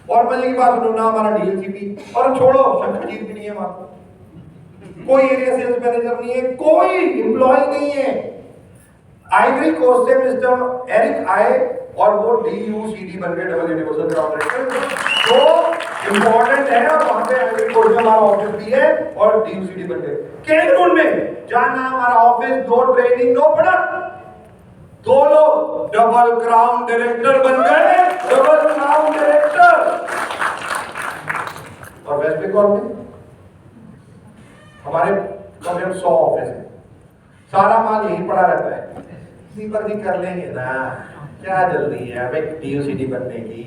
और मजे की बात सुनो ना, हमारा डीएलसीपी और छोड़ो शंकरजीत भी नहीं है वहां, कोई एरिया सेल्स मैनेजर नहीं है, कोई एम्प्लॉय नहीं है। आइवरी कोस्ट से मिस्टर एरिक आए और वो DUCD बन गए, डबल यूनिवर्सल ग्राउंड डायरेक्टर, तो इंपॉर्टेंट है। और वहां पे आइवरी कोस्ट में हमारा ऑफिस भी है और DUCD बन गए। कैमरून में जाना हमारा office, no training no product, दो लोग डबल क्राउन डायरेक्टर बन गए, डबल क्राउन डायरेक्टर। और वेस्ट बंगाल में हमारे कम से कम 100 ऑफिस है, सारा माल यही पड़ा रहता है, इसी पर भी कर लेंगे ना, क्या जल्दी है हमें DUCD बनने की।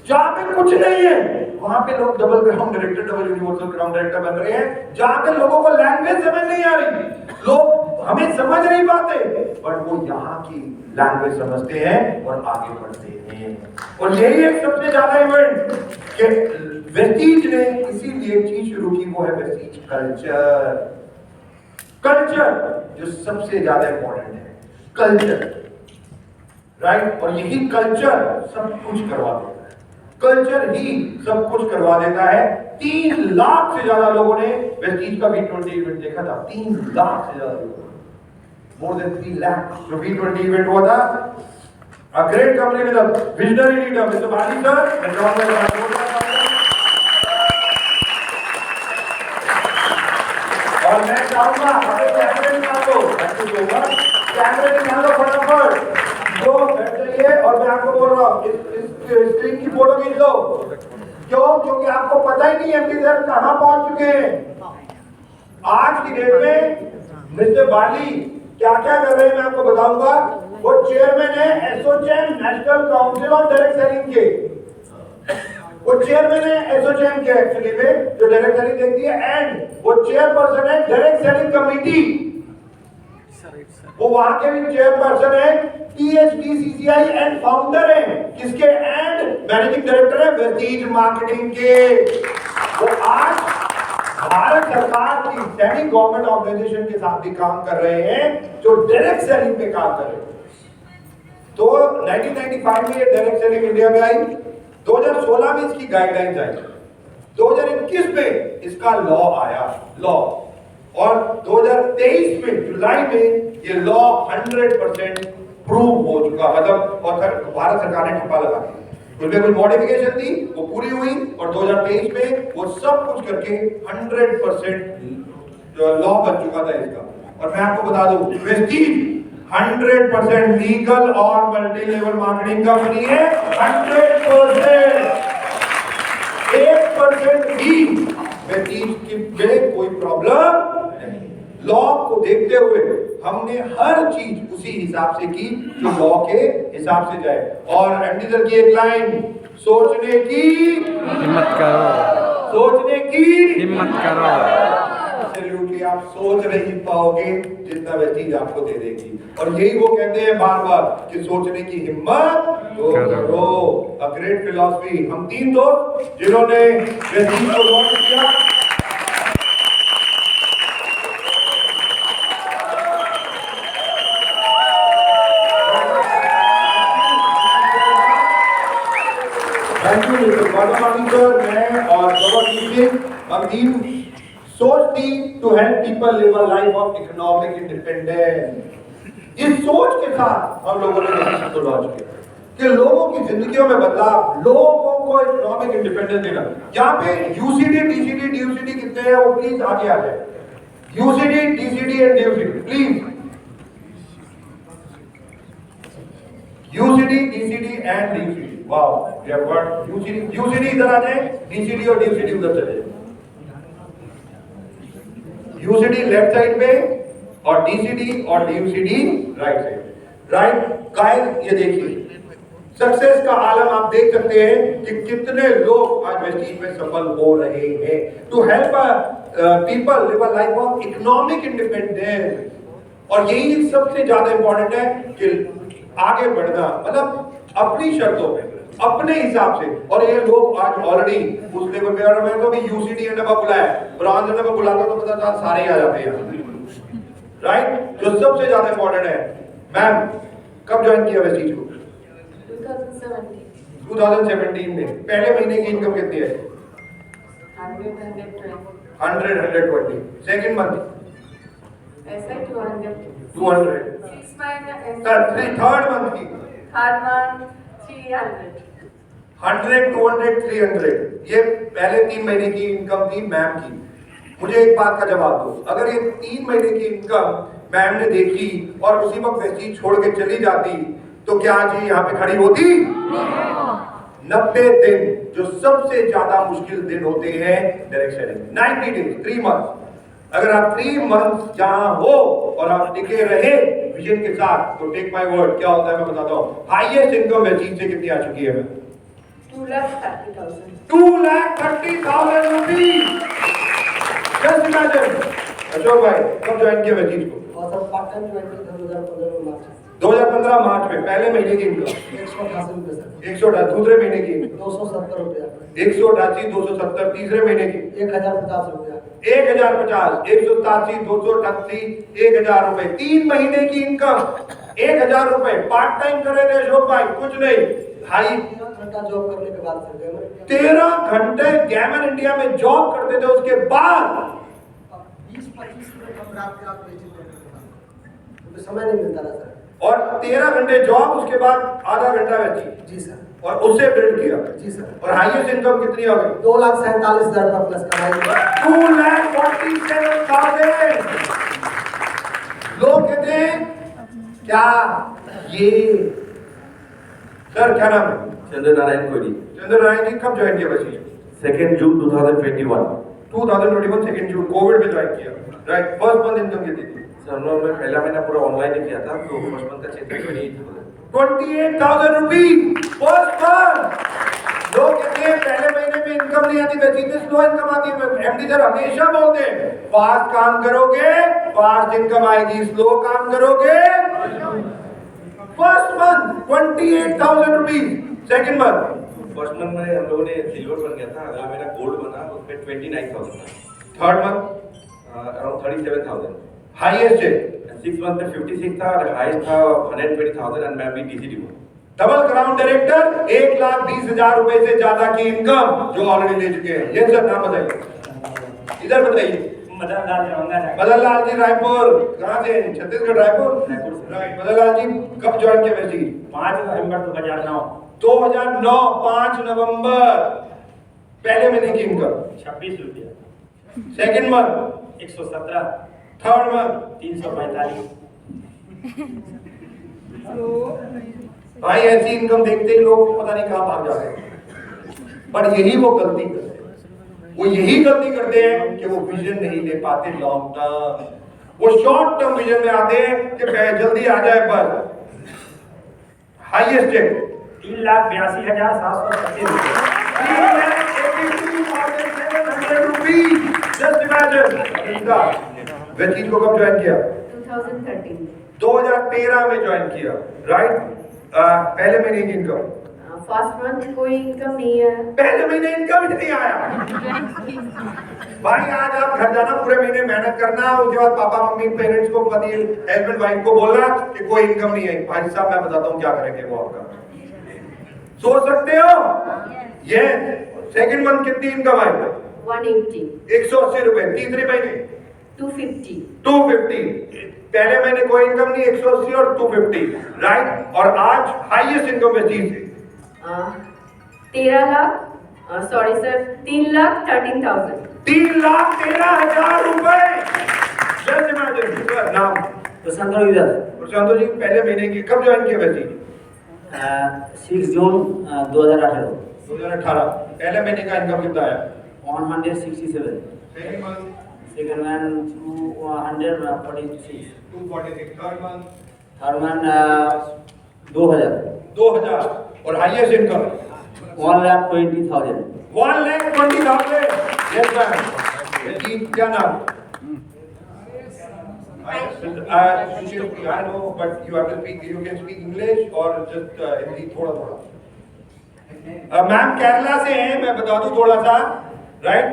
जहां पे कुछ नहीं है वहां पे लोग double ground director, double universal ground director बन रहे हैं। जहां पे लोगों को लैंग्वेज समझ नहीं आ रही, लोग हमें समझ नहीं पाते, बट वो यहाँ की लैंग्वेज समझते हैं और आगे बढ़ते हैं। और यही एक सबसे ज्यादा इवेंट कि वेस्टीज ने इसीलिए एक चीज शुरू की, वो है वेस्टीज कल्चर। कल्चर जो सबसे ज्यादा इंपॉर्टेंट है, कल्चर, राइट। और यही कल्चर सब कुछ करवा देता है, कल्चर ही सब कुछ करवा देता है। 3 लाख से ज्यादा लोगों ने वेस्टीज का V20 इवेंट देखा था, 3 लाख से ज्यादा लोग, मोर देन 3 लाख। जो V20 इवेंट हुआ था, a great company with a visionary leader mister Bali sir, और मैं चाहूंगा हमारे कैमरे निकाल दो, कैमरे निकाल दो फटाफट, तो बैठ जाइए। और मैं आपको बोल रहा हूँ इस स्क्रीन की फोटो खींच लो। क्यों? क्योंकि आपको पता ही नहीं एमडी सर कहां पहुंच चुके हैं। आज की डेट में मिस्टर बाली क्या क्या कर रहे हैं मैं आपको बताऊंगा। वो चेयरमैन है ASSOCHAM, national council on direct selling के, वो चेयरमैन है एसोचैम के एक्चुअली में, जो डायरेक्ट सेलिंग देखती है, एंड वो चेयरपर्सन है डायरेक्ट सेलिंग कमेटी, वो वहां के भी चेयरपर्सन है, PhD एंड फाउंडर है किसके, एंड मैनेजिंग डायरेक्टर है वेस्टीज मार्केटिंग के। वो आज भारत सरकार की सेमी गवर्नमेंट ऑर्गेनाइजेशन के साथ भी काम कर रहे हैं, जो डायरेक्ट सेलिंग पे काम कर रहे हैं। तो 1995 में ये डायरेक्ट सेलिंग इंडिया में आई, 2016 में इसकी गाइडलाइंस आई, 2021 में इसका लॉ आया, लॉ, और 2023 में जुलाई में ये लॉ 100% प्रूव हो चुका, मतलब और भारत सरकार ने ठप्पा लगा दिया। उसमें कुछ मॉडिफिकेशन थी, वो पूरी हुई, और 2023 में वो सब कुछ करके 100% लॉ बन चुका था इसका। और मैं आपको बता दूं, वेस्टीज 100% लीगल और मल्टी लेवल मार्केटिंग कंपनी है, 100%। 1% भी वेस्टीज की कोई प्रॉब्लम नहीं। लॉ को देखते हुए हमने हर चीज उसी हिसाब से की जो लॉ के हिसाब से जाए। और एमडी सर की एक लाइन, सोचने की हिम्मत करो, सोचने की हिम्मत करो। एब्सोल्युटली आप सोच नहीं पाओगे जितना वेस्टीज आपको दे देगी। और यही वो कहते हैं बार बार कि सोचने की हिम्मत करो। A great philosophy. हम 3 दोस्त जिन्होंने वेस्टीज को लॉन्च किया, सर, मैं और हम टीम सोच थी to help people live a life of economic independence. इस सोच के साथ हम लोगों ने वेस्टीज को लॉन्च किया कि लोगों की जिंदगियों में बदलाव, लोगों को इकोनॉमिक इंडिपेंडेंस देना। यहाँ पे यूसीडी, डीसीडी, डीयूसीडी कितने हैं वो प्लीज आगे आ जाए। UCD, DCD and DUCD please. UCD, DCD and DUCD. Wow, we have got UCD. UCD इधर आ जाए, डीसीडी और डीयूसीडी उधर चले जाए। यूसीडी लेफ्ट साइड पे और डीसीडी और डीयूसीडी राइट साइड। राइट गाइस, ये देखिए सक्सेस का आलम आप देख सकते हैं कि कितने लोग आज वेस्टीज में सफल हो रहे हैं। To help people live a life of economic independence. और यही सबसे ज्यादा इंपॉर्टेंट है कि आगे बढ़ना, मतलब अपनी शर्तों पे, अपने हिसाब से। और ये लोग आज ऑलरेडी उस लेवल पे, और मैं तो अभी यूसीडी एंड अब बुलाया, ब्रॉन्ज एंड अब बुलाता तो पता था सारे आ जाते हैं, राइट। जो सबसे ज्यादा इंपॉर्टेंट है, मैम कब ज्वाइन किया वेस्टीज को? 2017 में पहले महीने की इनकम कितनी है? 100, 120. Second month 200. थर्ड मंथ की 100, 200, 300. ये पहले 3 महीने की इनकम थी मैम की. मुझे एक बात का जवाब दो, अगर ये 3 महीने की इनकम मैम ने देखी और उसी वक्त वैसी छोड़ के चली जाती तो क्या आज ये यहाँ पे खड़ी होती? 90 दिन जो सबसे ज्यादा मुश्किल दिन होते हैं डायरेक्शन, 90 डेज, 3 मंथ. अगर आप 3 मंथ जहां हो और आप टिके रहे विजन के साथ, तो टेक माय वर्ड क्या होता है मैं बताता हूं. हाईएस्ट इनकम वेजीज से कितनी आ चुकी है? 2,30,000 रुपीज. Just imagine. अशोक भाई कब ज्वाइन किया वेजीज को? और सर पार्ट टाइम ज्वाइन किया 2015 में मार्च 2015 मार्च में. पहले महीने की इनकम 188 रुपये सर. 188. दूसरे महीने की 270 रुपया. 188, 270. तीसरे महीने की 1050 रुपया. 1050, 187, 288, 1000 रुपए. 3 महीने की इनकम 1000 रुपए. पार्ट टाइम कर रहे थे अशोक भाई, कुछ नहीं. हाई 13 घंटा जॉब करने के बाद सर 13 घंटे गैमन इंडिया में जॉब करते थे. उसके बाद 20-25 रुपये कम रात के रात बेचे थे. तो समय नहीं मिलता था सर. और 13 घंटे जॉब, उसके बाद आधा घंटा बची जी सर. और उससे बिल्ड किया. जी सर. और हाईएस्ट इनकम कितनी हो गई? 2,47,000 रुपये प्लस कमाई. 2,47,000. लोग कहते हैं क्या ये सर क्या नाम है? चंद्र नारायण कोहली. चंद्र नारायण जी कब ज्वाइन किया वैसे? 2 जून 2021. 2021 2 जून कोविड में ज्वाइन किया. राइट. फर्स्ट मंथ इनकम कितनी थी? सर हम लोग ने पहला महीना पूरा ऑनलाइन ही किया था, तो फर्स्ट मंथ का चेक 28,000 रुपीज फर्स्ट मंथ. लोग कहते हैं पहले महीने में इनकम नहीं आती, वैसे ही स्लो इनकम आती है. एमडी सर हमेशा बोलते हैं फास्ट काम करोगे फास्ट इनकम आएगी, स्लो काम करोगे. First month 28,000 rupees. Second month first month में हम लोगों ने सिल्वर बन गया था, अगला महीना गोल्ड बना, उसमें 29,000 था. Third month around 37,000. हाईएस्ट है. 6 मंथ में 56 था और हाईएस्ट था 120,000. एंड मैं भी डीसीडी हूँ. डबल क्राउन डायरेक्टर 1,20,000 रुपए से ज्यादा की इनकम जो ऑलरेडी ले चुके हैं. ये सर नाम बताइए, इधर बताइए. मदन लाल जी रायपुर. कहाँ से? छत्तीसगढ़. रायपुर. राइट. मदन लाल जी कब ज्वाइन किया वैसे? 5 नवंबर 2009. 2009 5 नवंबर. पहले महीने की इनकम 26 रुपया. Second month 117. Third month 345. भाई ऐसी इनकम देखते ही लोग पता नहीं कहां भाग जाते हैं. पर यही वो गलती करते हैं. वो यही गलती करते हैं कि वो विजन नहीं ले पाते लॉन्ग टर्म. वो शॉर्ट टर्म विजन में आते हैं कि जल्दी आ जाए बस. हाईएस्ट है 3,82,730 रुपये. 3,82,700 रुपीज. Just imagine. वैसे को कब ज्वाइन किया? 2013. 2013 में ज्वाइन किया. राइट. पहले महीने की इनकम फर्स्ट मंथ कोई इनकम नहीं है. पहले महीने इनकम ही नहीं आया. भाई आज आप घर जाना, पूरे महीने मेहनत करना, उसके बाद पापा मम्मी पेरेंट्स को, पति हस्बैंड वाइफ को बोलना कि कोई इनकम नहीं है. भाई साहब मैं बताता हूँ क्या करेंगे वो आपका. सोच सकते हो? ये सेकंड मंथ कितनी इनकम आई? 180. 180 रुपए. तीसरे महीने 250. 250. पहले महीने कोई इनकम नहीं, 180 और 250. राइट. और आज हाईएस्ट इनकम वेजीज है 3,13,000. 3,13,000 रुपए. Just imagine. नाम? प्रशांत रविदास. प्रशांत जी पहले महीने की कब ज्वाइन किया वैसे? 6 जून 2018. 2018. पहले महीने का इनकम कितना आया? 167. Second month Second one 246. 246. Third month Third one 2,000. 2,000. और हाईएस्ट इनकम 1,20,000. 1,20,000. Yes ma'am. क्या नाम? I know, but you have to speak. You can speak English or just Hindi थोड़ा. मैम केरला से हैं, मैं बता दूं थोड़ा सा. Right.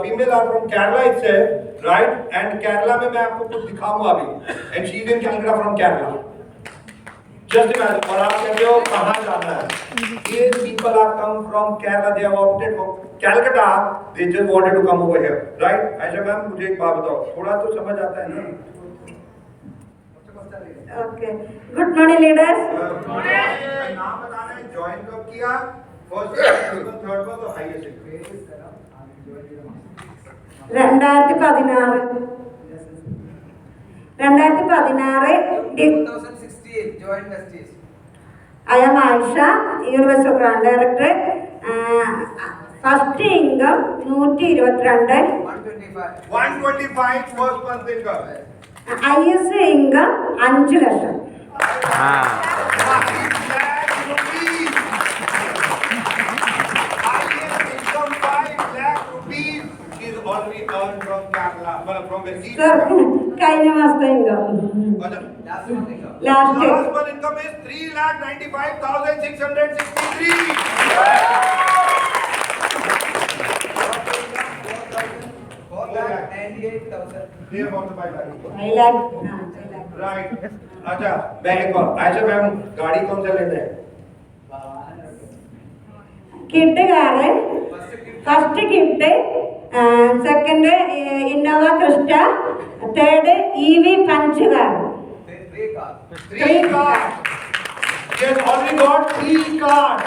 Female are from Kerala itself. Right. And Kerala में मैं आपको कुछ दिखाऊंगा अभी. And she is in Calcutta from Kerala. Just imagine. और आप कहते हो कहाँ जाना है? ये people are come from Kerala, they have opted for Calcutta, they just wanted to come over here, right? Aisha ma'am, मुझे एक बात बताओ, थोड़ा तो समझ आता है ना? Okay. Good morning, leaders. नाम बताना है, join कब किया? First, second, third was the highest. 2016 joined Vestige. I am Aisha, University of Grand Director. First income 122. 125. 125 first month income. highest income 5 lakh. Already earned from Kerala, from Vestige. Sir, കഴിഞ്ഞ മാസത്തെ income. Last month income. Last year. Last month income is 3,95,663. 4,98,000. Near about the 5 lakh. 5 lakh. Right. अच्छा, मैं एक बार, Ayesha ma'am गाड़ी कौन सा लेते हैं? Kid car, first kid, second Innova Crysta, third EV punch car. 3 cars. 3 cars. He has already got 3 cars.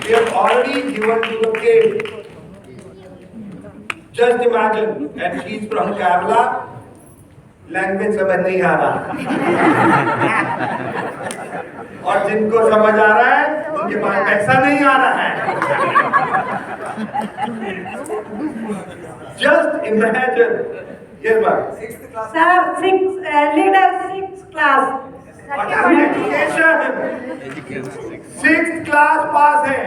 We have already given to the kid. Just imagine, and she's from Kerala. Language समझ नहीं आ रहा और जिनको समझ आ रहा है उनके पास पैसा नहीं आ रहा है. Just imagine. Yes, ma'am. 6th class. Sir, leader 6th class. Education. 6th class पास है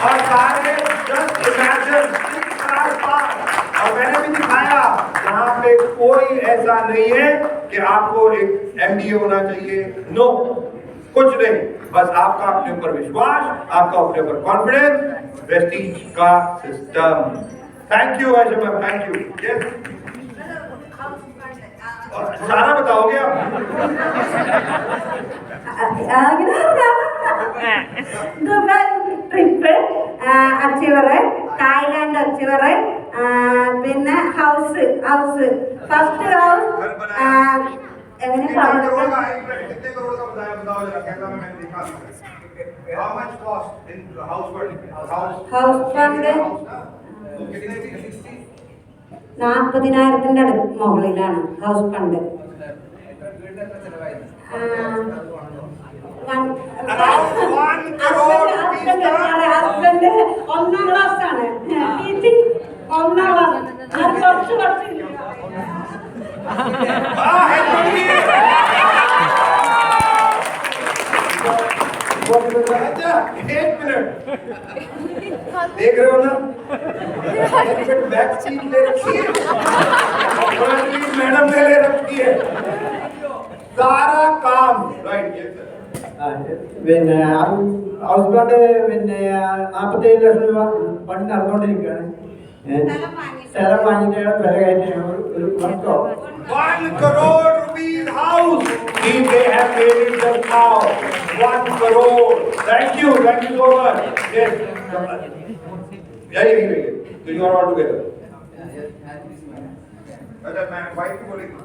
और सारे just imagine 6th class पास. और मैंने भी दिखाया यहाँ पे कोई ऐसा नहीं है कि आपको एक MBA होना चाहिए. नो, कुछ नहीं. बस आपका अपने ऊपर विश्वास, आपका अपने ऊपर कॉन्फिडेंस, वेस्टीज का system. Thank you Ayesha ma'am, thank you. Yes, सारा बताओगे आप? Dubai trip, achiever, Thailand achiever, പിന്നെ ഹൗസ് ഫസ്റ്റ് ഹൗസ് എങ്ങനെ कितने പറഞ്ഞു करोड़ का बताया, बताओ जरा. कैसा मैंने देखा. How much cost in house fund? House fund? तो कितने 60. 40,000 അടുത്ത് മുകളിലാണ് ഹൗസ് ഫണ്ട്. ഹസ്ബൻഡ് 1ാം ക്ലാസ് ആണ്, ടീച്ചിങ് 1ാം ക്ലാസ്. കുറച്ച് अच्छा, 1 मिनट देख रहे हो ना, बैक सीट ले रखी है, मैडम ने ले रखी है सारा काम. राइट. പിന്നെ ഹൗസ്ബോട്ട് പിന്നെ 47 ലക്ഷം രൂപ പണി നടന്നുകൊണ്ടിരിക്കുകയാണ്. സ്ഥലം വാങ്ങിയിട്ട് വില കയറ്റി ഒരു വർക്കോ 1 crore rupees house. They have made it just now. 1 crore. Thank you so much. Yes. Yeah. So you are all together. अच्छा, मैं वाइफ को बोलेगी.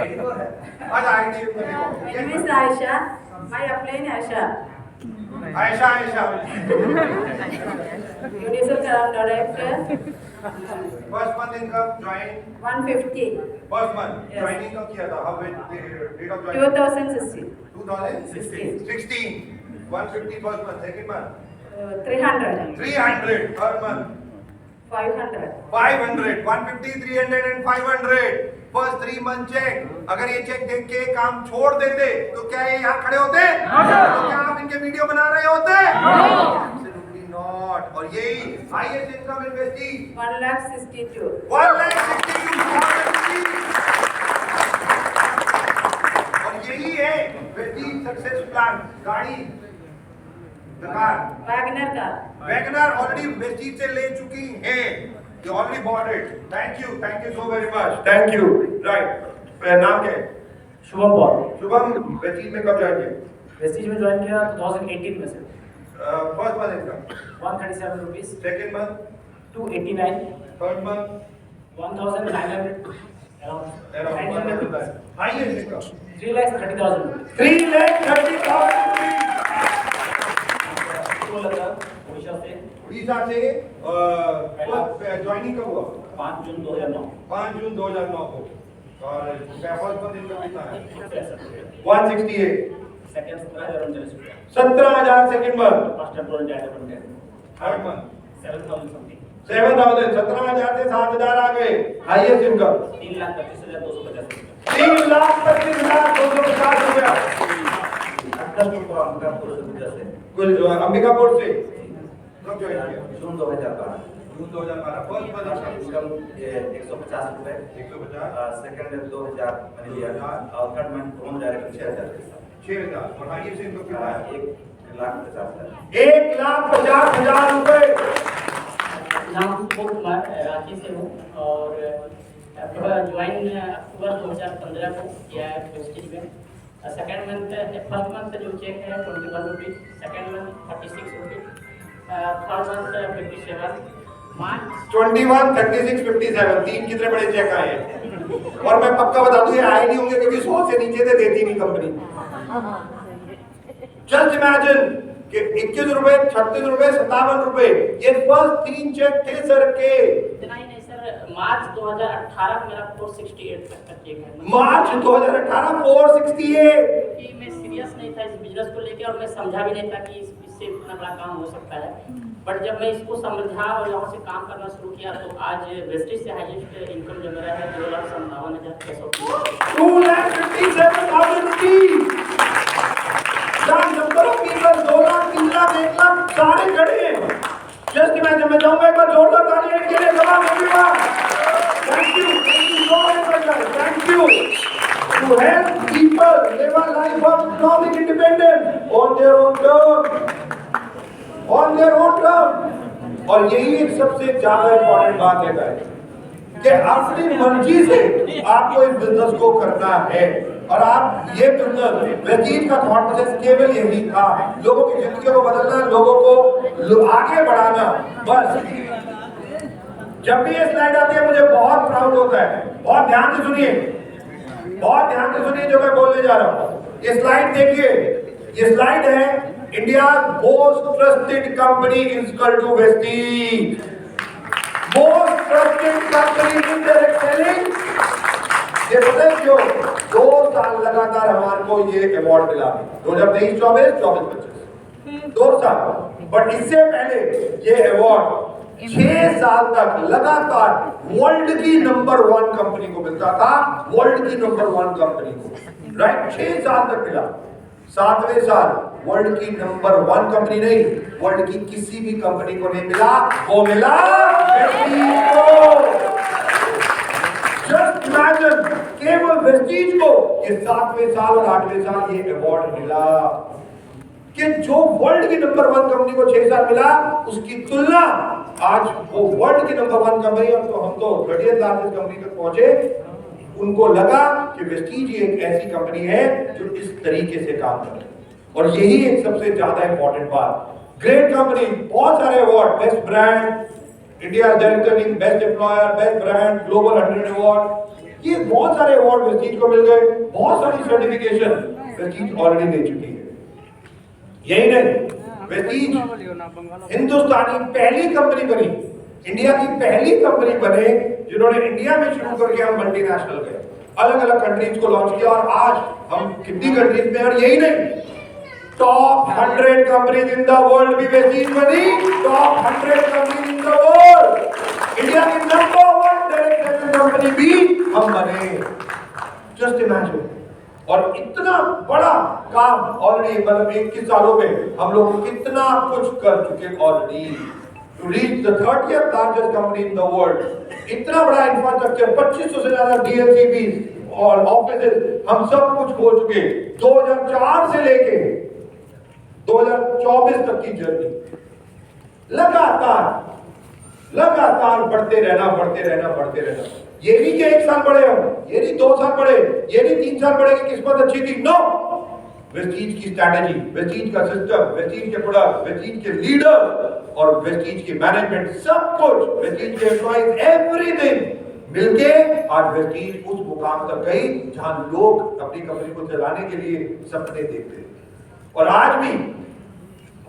ID4 है. अच्छा, ID My name is Aisha. My upline Aisha. Ayesha. Universal Ground Director. First month income join. 150. First month Yes. joining कब किया था? How date of joining? 2016. 2016. 150 first month. Second month 300. 300 per month. 500. 500. 150, 300 and 500. First 3 month check. अगर ये check देख के काम छोड़ देते तो क्या ये यहाँ खड़े होते? तो क्या आप इनके वीडियो बना रहे होते? Absolutely not. और यही हाईएस्ट इनकम इन वेस्टीज 1,62,000. 1,62,000. और यही है वेस्टीज सक्सेस प्लान. गाड़ी दुकान Wagner car. Wagner already Vestige से ले चुकी हैं. You already bought it. Thank you so very much. Thank you. Right. नाम क्या है? शुभम पॉल शुभम वेस्टीज में कब जाएंगे? वेस्टीज में ज्वाइन किया 2018 में से। First month income 137 rupees, second month 289, third month 1900 around highest income 3,30,000 3,30,000 तो लगा ओडिशा से उड़ीसा से ज्वाइनिंग कब हुआ? 5 जून 2009। 5 जून 2009 को। और फर्स्ट मंथ इनकम कितना है? 168, 168। सेकंड 17,039 रुपया, 17,000 second month. First employ data बन गया, थर्ड मंथ 7,000 समथिंग, 7,000। 17,000 से 7,000 आ गए। हाईएस्ट इनकम 3,25,250 रुपया। 3,25,250 रुपया कुल अंबिकापुर से कब ज्वाइन किया? जून 2012 जून 2012। फर्स्ट मंथ इनकम 150 रुपए, 150, सेकंड 2000 मैंने लिया और थर्ड मंथ होम डायरेक्ट 6,000 6,000 और हाईएस्ट इनकम कितना है? 1,50,000। 1,50,000 रुपए। नाम सुबोध कुमार, रांची से हूँ और ज्वाइन अक्टूबर 2015 को किया है वेस्टीज में। सेकेंड मंथ फर्स्ट मंथ जो चेक है 21 rupees, second month 36 rupees, third month 57, मार्च 21, 36, 57 तीन कितने बड़े चेक आए हैं? और मैं पक्का बता दूं ये आए नहीं होंगे क्योंकि 100 से नीचे से देती नहीं कंपनी। जस्ट इमेजिन कि 21 रुपए, 36 रुपए, 57 रुपए ये फर्स्ट तीन चेक थे सर के। इतना ही नहीं सर, मार्च 2018 मेरा 468 तक का चेक है। मार्च 2018 468। कि मैं सीरियस नहीं था इस बिजनेस को लेकर और मैं समझा भी नहीं था कि इससे इतना बड़ा काम हो सकता है, बट जब मैं इसको समझा और यहाँ से काम करना शुरू किया तो आज वेस्टीज से हाईएस्ट इनकम जो मेरा है 2,57,600। 2,57,000 rupees. Number of people 2 lakh, 3 lakh, 1 lakh सारे खड़े हैं। जस्ट इमेजिन, मैं चाहूंगा एक बार जोरदार ताली इनके लिए। जवाब everyone, thank you so much guys, thank you to help people live a life of economic independence on their own term, on their own term. और यही एक सबसे ज्यादा इंपॉर्टेंट बात है गाइस कि अपनी मर्जी से आपको इस बिजनेस को करना है। और आप ये बिजनेस वेस्टीज का थॉट प्रोसेस केवल यही था, लोगों की जिंदगी को बदलना, लोगों को आगे बढ़ाना, बस। जब भी ये स्लाइड आती है मुझे बहुत प्राउड होता है। बहुत ध्यान से सुनिए, बहुत ध्यान से सुनिए जो मैं बोलने जा रहा हूँ। ये स्लाइड देखिए, ये स्लाइड है India most trusted company is equal to Vestige. Most trusted company in direct selling. ये पता है क्यों? 2 साल लगातार हमारे को ये अवार्ड मिला, 2023-24, 24-25 2 साल। बट इससे पहले ये अवार्ड 6 साल तक लगातार वर्ल्ड की नंबर 1 कंपनी को मिलता था, वर्ल्ड की नंबर 1 कंपनी को, राइट? 6 साल तक मिला। 7वें साल वर्ल्ड की नंबर 1 कंपनी नहीं, वर्ल्ड की किसी भी कंपनी को नहीं मिला, वो मिला वेस्टीज को। जस्ट इमेजिन, केवल वेस्टीज को ये 7वें साल और 8वें साल ये अवार्ड मिला कि जो वर्ल्ड की नंबर 1 कंपनी को 6 साल मिला, उसकी तुलना आज वो वर्ल्ड की नंबर 1 कंपनी, और तो हम तो 30th लार्जेस्ट कंपनी तक पहुंचे। उनको लगा कि वेस्टीज एक ऐसी कंपनी है जो इस तरीके से काम करे। और यही एक सबसे ज्यादा इंपॉर्टेंट बात। ग्रेट कंपनी, बहुत सारे award, best brand, India director, best employer, best brand, global 100 award, ये बहुत सारे अवार्ड वेस्टीज को मिल गए। बहुत सारी सर्टिफिकेशन वेस्टीज ऑलरेडी ले चुकी है। यही नहीं, वेस्टीज हिंदुस्तानी पहली कंपनी बनी, इंडिया की पहली कंपनी बने जिन्होंने इंडिया में शुरू करके हम मल्टीनेशनल गए, अलग अलग कंट्रीज को लॉन्च किया। और आज हम कितनी कंट्रीज में, और यही नहीं, top 100 companies in the world भी वेस्टीज बनी। Top 100 companies in the world, India की नंबर 1 डायरेक्ट सेलिंग कंपनी भी हम बने। Just imagine. और इतना बड़ा काम ऑलरेडी, मतलब 21 सालों में हम लोग कितना कुछ कर चुके already to reach the 30th largest company in the world. इतना बड़ा इंफ्रास्ट्रक्चर, 2500 से ज्यादा DLCBs और ऑफिसेज हम सब कुछ हो चुके। 2004 से लेके 2024 तक की जर्नी, लगातार बढ़ते रहना। ये नहीं कि 1 साल बढ़े हम, ये नहीं 2 साल बढ़े, ये नहीं 3 साल बढ़े कि किस्मत अच्छी थी। नो, वेस्टीज की स्ट्रैटेजी, वेस्टीज का सिस्टम, वेस्टीज के प्रोडक्ट, वेस्टीज के लीडर और वेस्टीज के मैनेजमेंट, सब कुछ, वेस्टीज के एम्प्लॉइज, एवरीथिंग मिलके आज वेस्टीज उस मुकाम तक गई जहां लोग अपनी कंपनी को चलाने के लिए सपने देखते हैं। और आज भी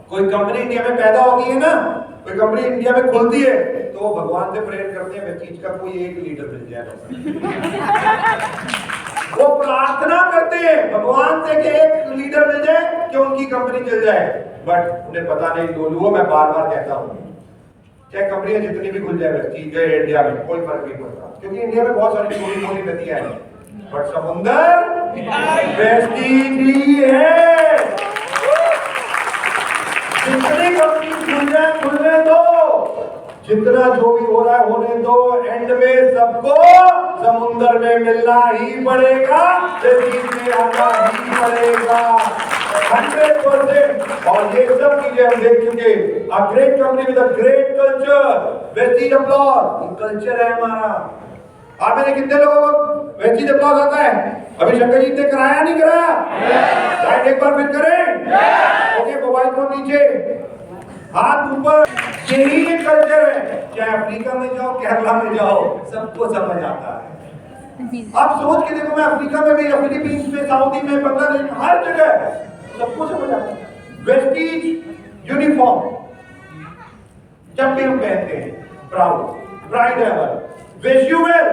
कोई कंपनी इंडिया में पैदा होती है ना, कोई कंपनी इंडिया में खुलती है तो वो भगवान से प्रेयर करते हैं वेस्टीज का कोई एक लीडर मिल जाए। वो प्रार्थना करते हैं भगवान से कि एक लीडर मिल जाए कि उनकी कंपनी चल जाए, बट उन्हें पता नहीं। लोगों मैं बार बार कहता हूं, चाहे कंपनियां जितनी भी खुल जाए वेस्टीज के इंडिया में कोई फर्क नहीं पड़ता, क्योंकि इंडिया में बहुत सारी छोटी छोटी नदियां हैं, बट समुंदर वेस्टीज ही है। जितनी कंपनी खुल जाए खुलने दो, जितना जो भी हो रहा है होने दो, एंड में सबको समुंदर में मिलना ही पड़ेगा, वेस्टीज में आना ही पड़ेगा 100%। और ये सब चीजें हम देख चुके। A great company with a great culture, Vestige applause, ये कल्चर है हमारा। आप मैंने कितने लोगों को वेस्टीज अप्लॉज आता है? अभी शंकर जी ने कराया नहीं कराया? राइट, एक बार फिर करें। ओके, मोबाइल फोन नीचे, हाथ ऊपर। यही एक कल्चर है, चाहे अफ्रीका में जाओ, केरला में जाओ, सबको समझ आता है। आप सोच के देखो, मैं अफ्रीका में भी, फिलीपींस में, सऊदी में, बांग्लादेश में, हर जगह सबको समझ आता है। वेस्टीज यूनिफॉर्म जब भी हम पहनते हैं, प्राउड, प्राइड है हमारा। विजुअल,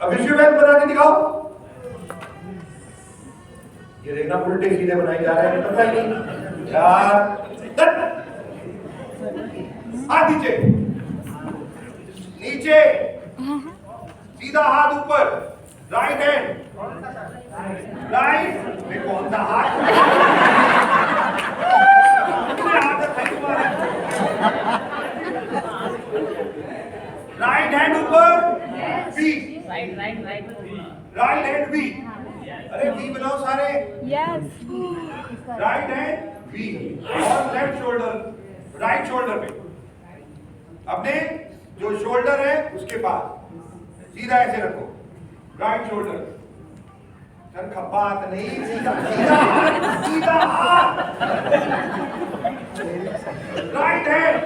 अब विजुअल बना के दिखाओ। ये देखना उल्टे सीधे बनाई जा रहे हैं, पता ही नहीं यार। हाथ नीचे, नीचे, सीधा हाथ ऊपर, राइट हैंड, राइट में कौन सा हाथ? आदत है तुम्हारी। राइट हैंड ऊपर, V, right right right right hand V. अरे वी बनाओ सारे। राइट हैंड वी और लेफ्ट शोल्डर, राइट शोल्डर पे, अपने जो शोल्डर है उसके पास सीधा ऐसे रखो, राइट शोल्डर। सर खपात नहीं, सीधा सीधा सीधा हाथ। राइट हैंड,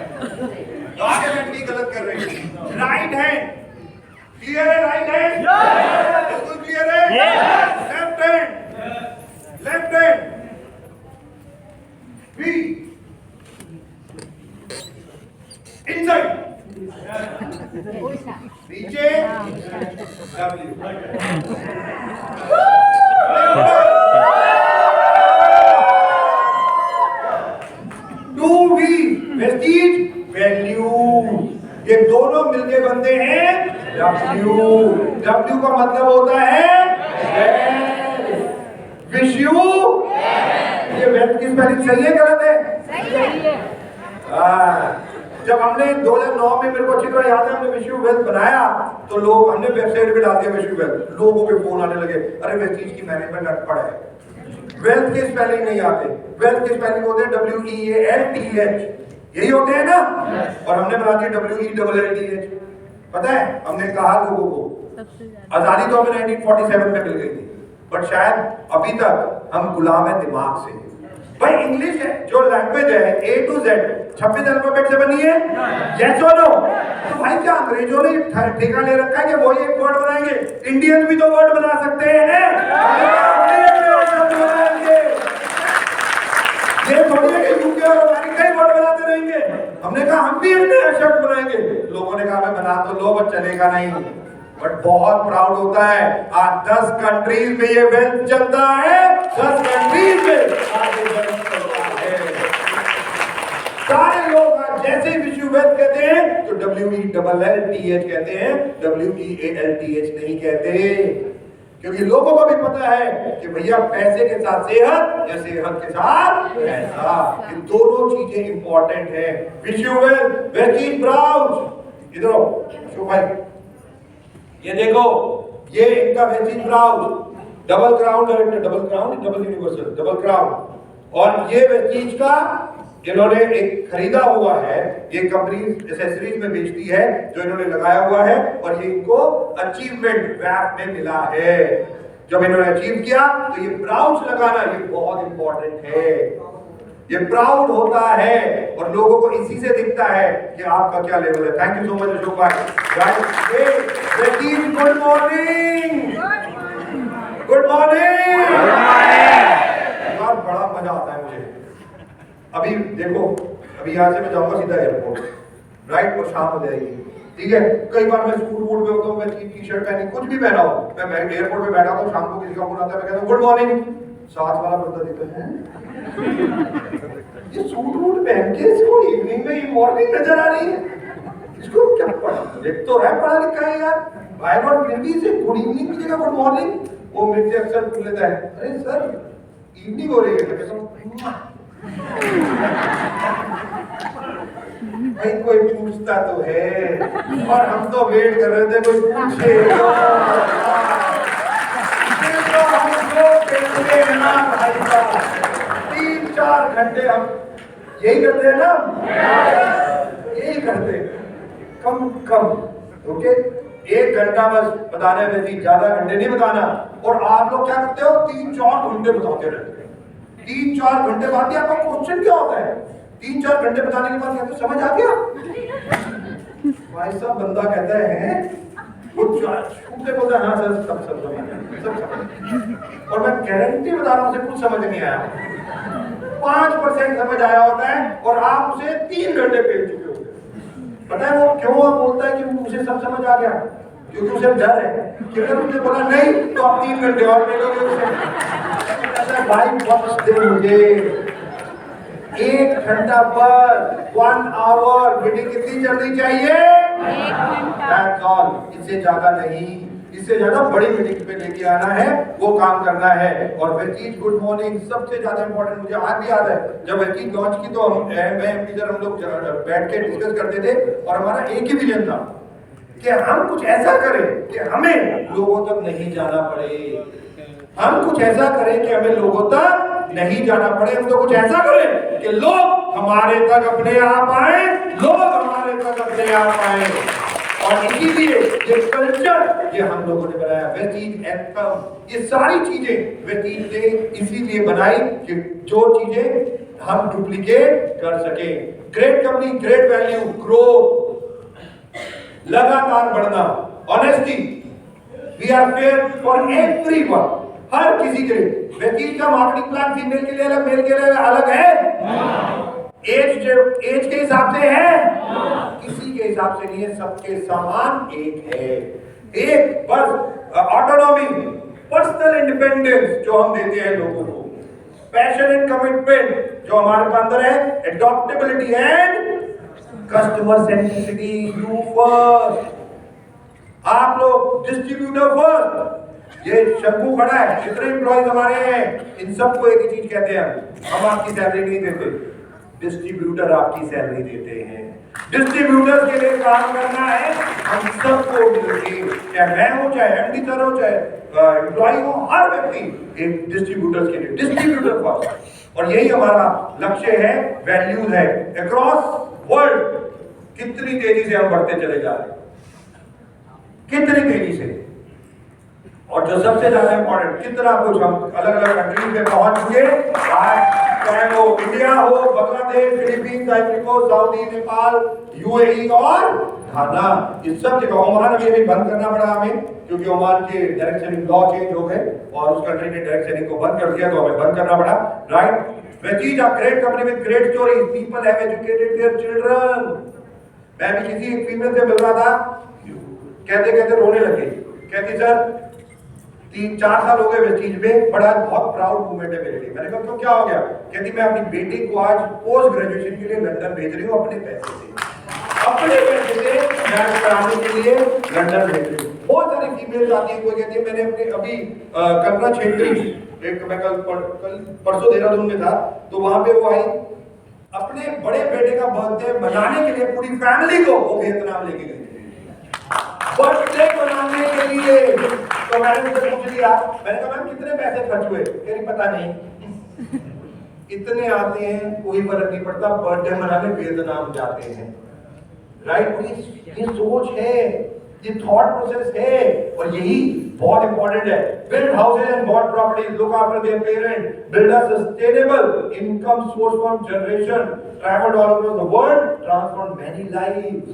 भी गलत कर रहे हैं। राइट हैंड क्लियर है, राइट हैंड बिल्कुल क्लियर है। Left hand, left hand be inside, नीचे W. Two V Vestige values, ये दोनों मिलके बनते हैं डब्ल्यू। डब्ल्यू का मतलब होता है विश यू। ये वेल्थ की स्पेलिंग सही है गलत है? सही है। जब हमने 2009 में, मेरे को अच्छी तरह याद है, हमने विश यू वेल्थ बनाया तो लोग, हमने वेबसाइट पे डाल दिया विश यू वेल्थ, लोगों के फोन आने लगे, अरे वेस्टीज की मैनेजमेंट अटपड़ है, वेल्थ के स्पेलिंग नहीं आते। वेल्थ के स्पेलिंग होते हैं WEALTH, यही होते हैं ना। और हमने बना दिया WELLTH। पता है, हमने कहा लोगों को आजादी तो हमें 1947 में मिल गई थी, बट शायद अभी तक हम गुलाम है दिमाग से। भाई इंग्लिश है जो लैंग्वेज है A to Z 26 अल्फाबेट से बनी है, यस और नो। तो भाई क्या अंग्रेजों ने ठेका ले रखा है कि वो एक वर्ड बनाएंगे? इंडियन भी तो वर्ड बना सकते हैं। ये थोड़ी है कि यूके और अमेरिका ही वर्ड बनाते रहेंगे। हमने कहा हम भी एक नया शब्द बनाएंगे। लोगों ने कहा बना तो लो, बट चलेगा नहीं। बट बहुत प्राउड होता है, आज 10 कंट्रीज में ये वेल्थ चलता है, 10 कंट्रीज में आगे चलता है। सारे लोग आज जैसे विश्व वेल्थ कहते हैं तो WELLTH कहते हैं, WEALTH नहीं कहते, क्योंकि लोगों को भी पता है कि भैया पैसे के साथ सेहत या सेहत के साथ पैसा, ये दोनों चीजें इंपॉर्टेंट है। विश्व वेल्थ, वेस्टीज ब्राउज, इधर आओ शो भाई, ये देखो, ये इनका Vestige bronze, double crown director, double crown, double universal, double crown. और ये वेस्टीज का इन्होंने एक खरीदा हुआ है, ये कंपनी एसेसरीज में बेचती है, जो इन्होंने लगाया हुआ है, और ये इनको अचीवमेंट वैप में मिला है। जब इन्होंने अचीव किया तो ये प्राउड लगाना ये बहुत इंपॉर्टेंट है। ये प्राउड होता है और लोगों को इसी से दिखता है कि आपका क्या लेवल है। Thank you so much Ashok भाई। Good morning. Good morning. यार बड़ा मजा आता है मुझे। अभी देखो, अभी यहाँ से मैं जाऊंगा सीधा एयरपोर्ट, राइट, और शाम हो जाएगी, ठीक है। कई बार मैं स्कूल वूड पे होता हूँ, मैं टी शर्ट पहनी कुछ भी पहना हो, मैं एयरपोर्ट पे बैठा हूँ, शाम को किसी का फोन आता है, मैं कहता हूँ गुड मॉर्निंग, साथ वाला बंदा देता है ये सूट वूट पहन के इसको इवनिंग में मॉर्निंग नजर आ रही है, इसको क्या पढ़ा, देख तो है पढ़ा लिखा है यार, भाई और फिर भी इसे गुड इवनिंग की जगह गुड मॉर्निंग। वो मेरे से अक्सर पूछ लेता है, अरे सर इवनिंग हो रही है, मैं कहता हूँ भाई कोई पूछता तो है, और हम तो वेट कर रहे थे कोई पूछे तो हमको कहते ना भाई साहब, 3-4 घंटे हम यही करते हैं ना, यही करते कम, ओके। 1 घंटा बस बताने में थी, ज्यादा घंटे नहीं बताना। और आप लोग क्या करते हो, 3-4 घंटे बताते रहते हैं। 3-4 घंटे बाद भी आपका क्वेश्चन क्या होता है, 3-4 घंटे बताने के बाद कहते समझ आ गया भाई साहब, बंदा कहता है कुछ छूटे बोलता है हाँ सर सब समझ, और मैं गारंटी बता रहा हूँ उसे कुछ समझ नहीं आया, 5% समझ आया होता है, और आप उसे 3 घंटे पेल चुके होते हैं। पता है वो क्यों आप बोलता है कि मुझे सब समझ आ गया, क्योंकि उसे डर है कि अगर उसने बोला नहीं तो आप 3 घंटे और पेलोगे उसे। भाई बख्श दे मुझे, 1 घंटा पर 1 आवर मीटिंग कितनी चलनी चाहिए, 1 घंटा, दैट्स ऑल, इससे ज्यादा नहीं, इससे ज्यादा बड़ी मीटिंग पे लेके आना है, वो काम करना है। और वेस्टीज गुड मॉर्निंग सबसे ज्यादा इंपॉर्टेंट, मुझे आज भी याद है जब वेस्टीज लॉन्च की तो हम लोग बैठ के डिस्कस करते थे, और हमारा एक ही विजन था कि हम कुछ ऐसा करें कि हमें लोगों तक नहीं जाना पड़े, हम कुछ ऐसा करें कि हमें लोगों तक नहीं जाना पड़े, हम तो कुछ ऐसा करें कि लोग हमारे तक अपने आप आए, लोग हमारे तक अपने आप आए। और इसीलिए ये कल्चर ये हम लोगों ने बनाया, वेस्टीज एंथम, ये सारी चीजें वेस्टीज ने इसीलिए बनाई कि जो चीजें हम डुप्लीकेट कर सके। Great company, great value, growth, लगातार बढ़ना, honesty, we are fair for everyone, हर किसी के लिए। वेस्टीज का मार्केटिंग प्लान फीमेल के लिए अलग, मेल के लिए अलग है, एज के हिसाब से है, किसी के हिसाब से नहीं है, सबके समान एक है। एक बस ऑटोनॉमी, पर्सनल इंडिपेंडेंस जो हम देते हैं लोगों को, पैशन एंड कमिटमेंट जो हमारे अंदर है, adaptability and customer centricity, you first, आप लोग डिस्ट्रीब्यूटर फर्स्ट। ये शंकु खड़ा है, जितने एम्प्लॉइज हमारे हैं इन सबको एक ही चीज कहते हैं, हम आपकी सैलरी नहीं देते, डिस्ट्रीब्यूटर आपकी सैलरी देते हैं। डिस्ट्रीब्यूटर के लिए काम करना है हम सबको मिलकर, चाहे मैं हो, चाहे एमडी सर हो, चाहे एम्प्लॉय हो, हर व्यक्ति एक डिस्ट्रीब्यूटर्स के लिए, डिस्ट्रीब्यूटर फर्स्ट। और यही हमारा लक्ष्य है, वैल्यूज है अक्रॉस वर्ल्ड। कितनी तेजी से हम बढ़ते चले जा रहे हैं, कितनी तेजी से, और जो सबसे ज्यादा इंपॉर्टेंट, कितना कुछ हम अलग अलग कंट्रीज में पहुंच चुके, चाहे वो इंडिया हो, Bangladesh, Philippines, Ivory Coast, Saudi, Nepal, UAE और घाना, इस सब जगह। ओमान अभी बंद करना पड़ा हमें, क्योंकि ओमान के डायरेक्ट सेलिंग लॉ चेंज हो गए और उस कंट्री ने डायरेक्ट सेलिंग को बंद कर दिया, तो हमें बंद करना पड़ा, right. Vestige a great company with great stories, people have educated their children. मैं भी किसी एक फीमेल से मिल रहा था, कहते कहते रोने लगे, कहती सर 3-4 साल हो गए वेस्टीज में, बड़ा बहुत प्राउड मूवमेंट है मेरे लिए। मैंने कहा क्यों, क्या हो गया? कहती मैं अपनी बेटी को आज पोस्ट ग्रेजुएशन के लिए लंदन भेज रही हूँ, अपने पैसे से मैच कराने के लिए लंदन भेज रही हूँ। बहुत सारी फीमेल्स आती है, कोई कहती है मैंने अपने अभी कल्पना छेत्री, एक मैं कल परसों देहरादून में था, तो वहां पे वो आई, अपने बड़े बेटे का बर्थडे मनाने के लिए पूरी फैमिली को वो वियतनाम लेके गई, बर्थडे मनाने के लिए। तो मैंने उनसे पूछ लिया, मैंने कहा मैम कितने पैसे खर्च हुए? कह रही पता नहीं, इतने आते हैं कोई फर्क नहीं पड़ता, बर्थडे मनाने वियतनाम जाते हैं, राइट। ये सोच है, ये थॉट प्रोसेस है, और यही बहुत इंपॉर्टेंट है। Build houses and bought properties, look after their parent, build a sustainable income source from generation, travel all over the world, transform many lives.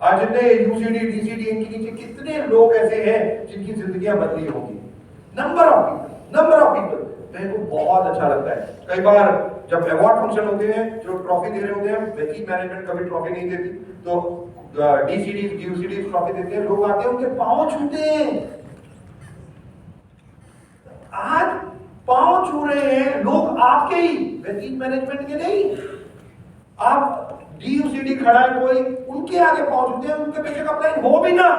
आज जितने यूसीडी डीसीडी इनके नीचे कितने लोग ऐसे हैं जिनकी जिंदगियां बदली होगी। Number of people. मेरे को बहुत अच्छा लगता है, कई बार जब अवार्ड फंक्शन होते हैं, जो ट्रॉफी दे रहे होते हैं, वैसी मैनेजमेंट कभी ट्रॉफी नहीं देती, तो डीसीडी यूसीडी ट्रॉफी देते हैं, लोग आते हैं उनके पांव छूते हैं। आज पांव छू रहे हैं लोग आपके ही, वैसी मैनेजमेंट के नहीं। आप डीयूसीडी खड़ा है कोई, उनके आगे पांव छूते हैं, उनके पीछे का प्लान हो भी ना।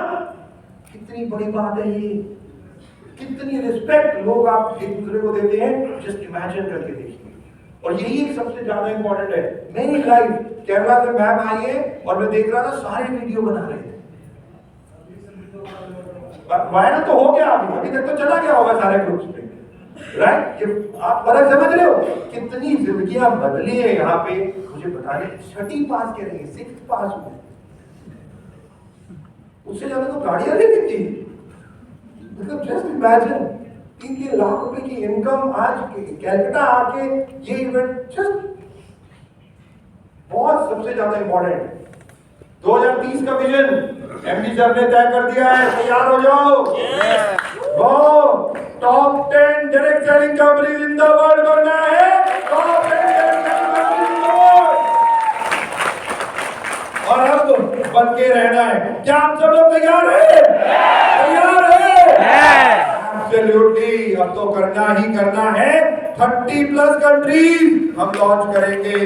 कितनी बड़ी बात है ये, कितनी रिस्पेक्ट लोग आप एक दूसरे को देते हैं, जस्ट इमेजिन करके देखिए। और यही एक सबसे ज्यादा इंपॉर्टेंट है। मेरी लाइफ केरला से मैम आई है और मैं देख रहा था सारे वीडियो बना रहे थे। वायरल तो हो गया, अभी तक तो चला गया होगा सारे ग्रुप्स पे, राइट? ये आप फर्क समझ रहे हो? कितनी जिंदगियां बदली है यहाँ पे। मुझे बताने 6वीं पास कह रहे हैं, 6th पास हुए, उससे ज्यादा तो गाड़ियां नहीं दिखती। मतलब जस्ट इमेजिन, 3 लाख रुपए की इनकम, आज कैलकाटा आके ये इवेंट जस्ट बहुत सबसे ज्यादा इंपॉर्टेंट। 2030 का विजन एमडी सर ने तय कर दिया है, तैयार हो जाओ। वो top 10 direct selling company in the world बनना है, top 10 direct selling company in the world, और अब बन के रहना है। क्या आप सब लोग तैयार हैं? तैयार हैं? एब्सोल्युटली, अब तो करना ही करना है। 30+ कंट्रीज हम लॉन्च करेंगे।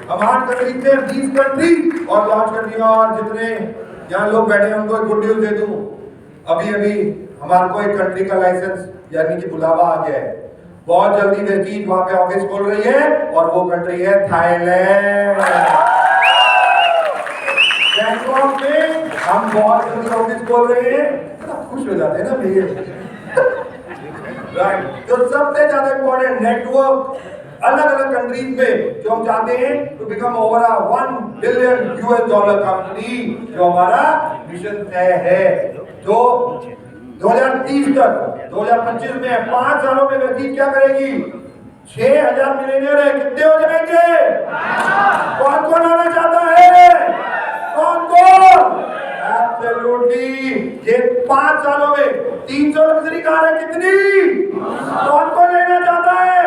हम 8 कंट्रीज से 20 कंट्रीज और लॉन्च कर दिया। और जितने यहाँ लोग बैठे हैं उनको एक गुड न्यूज दे दूं, अभी हमारे को एक कंट्री का लाइसेंस यानी कि बुलावा आ गया है। बहुत जल्दी वेस्टीज वहां पे ऑफिस खोल रही है और वो कंट्री है थाईलैंड। बैंकॉक में हम बहुत जल्दी ऑफिस खोल रहे हैं, खुश हो जाते हैं ना भैया, राइट? तो सबसे ज्यादा इंपॉर्टेंट नेटवर्क अलग अलग कंट्रीज में जो हम चाहते हैं to become over $1 billion company, जो हमारा मिशन तय है। जो 2030 तक 2025 में 5 सालों में वेस्टीज क्या करेगी? 6000 मिलियनियर है, कितने हो जाएंगे? कौन कौन आना चाहता है? कौन कौन? एब्सोल्युटली, ये 5 सालों में 300 लग्जरी कार है, कितनी? कौन कौन लेना चाहता है?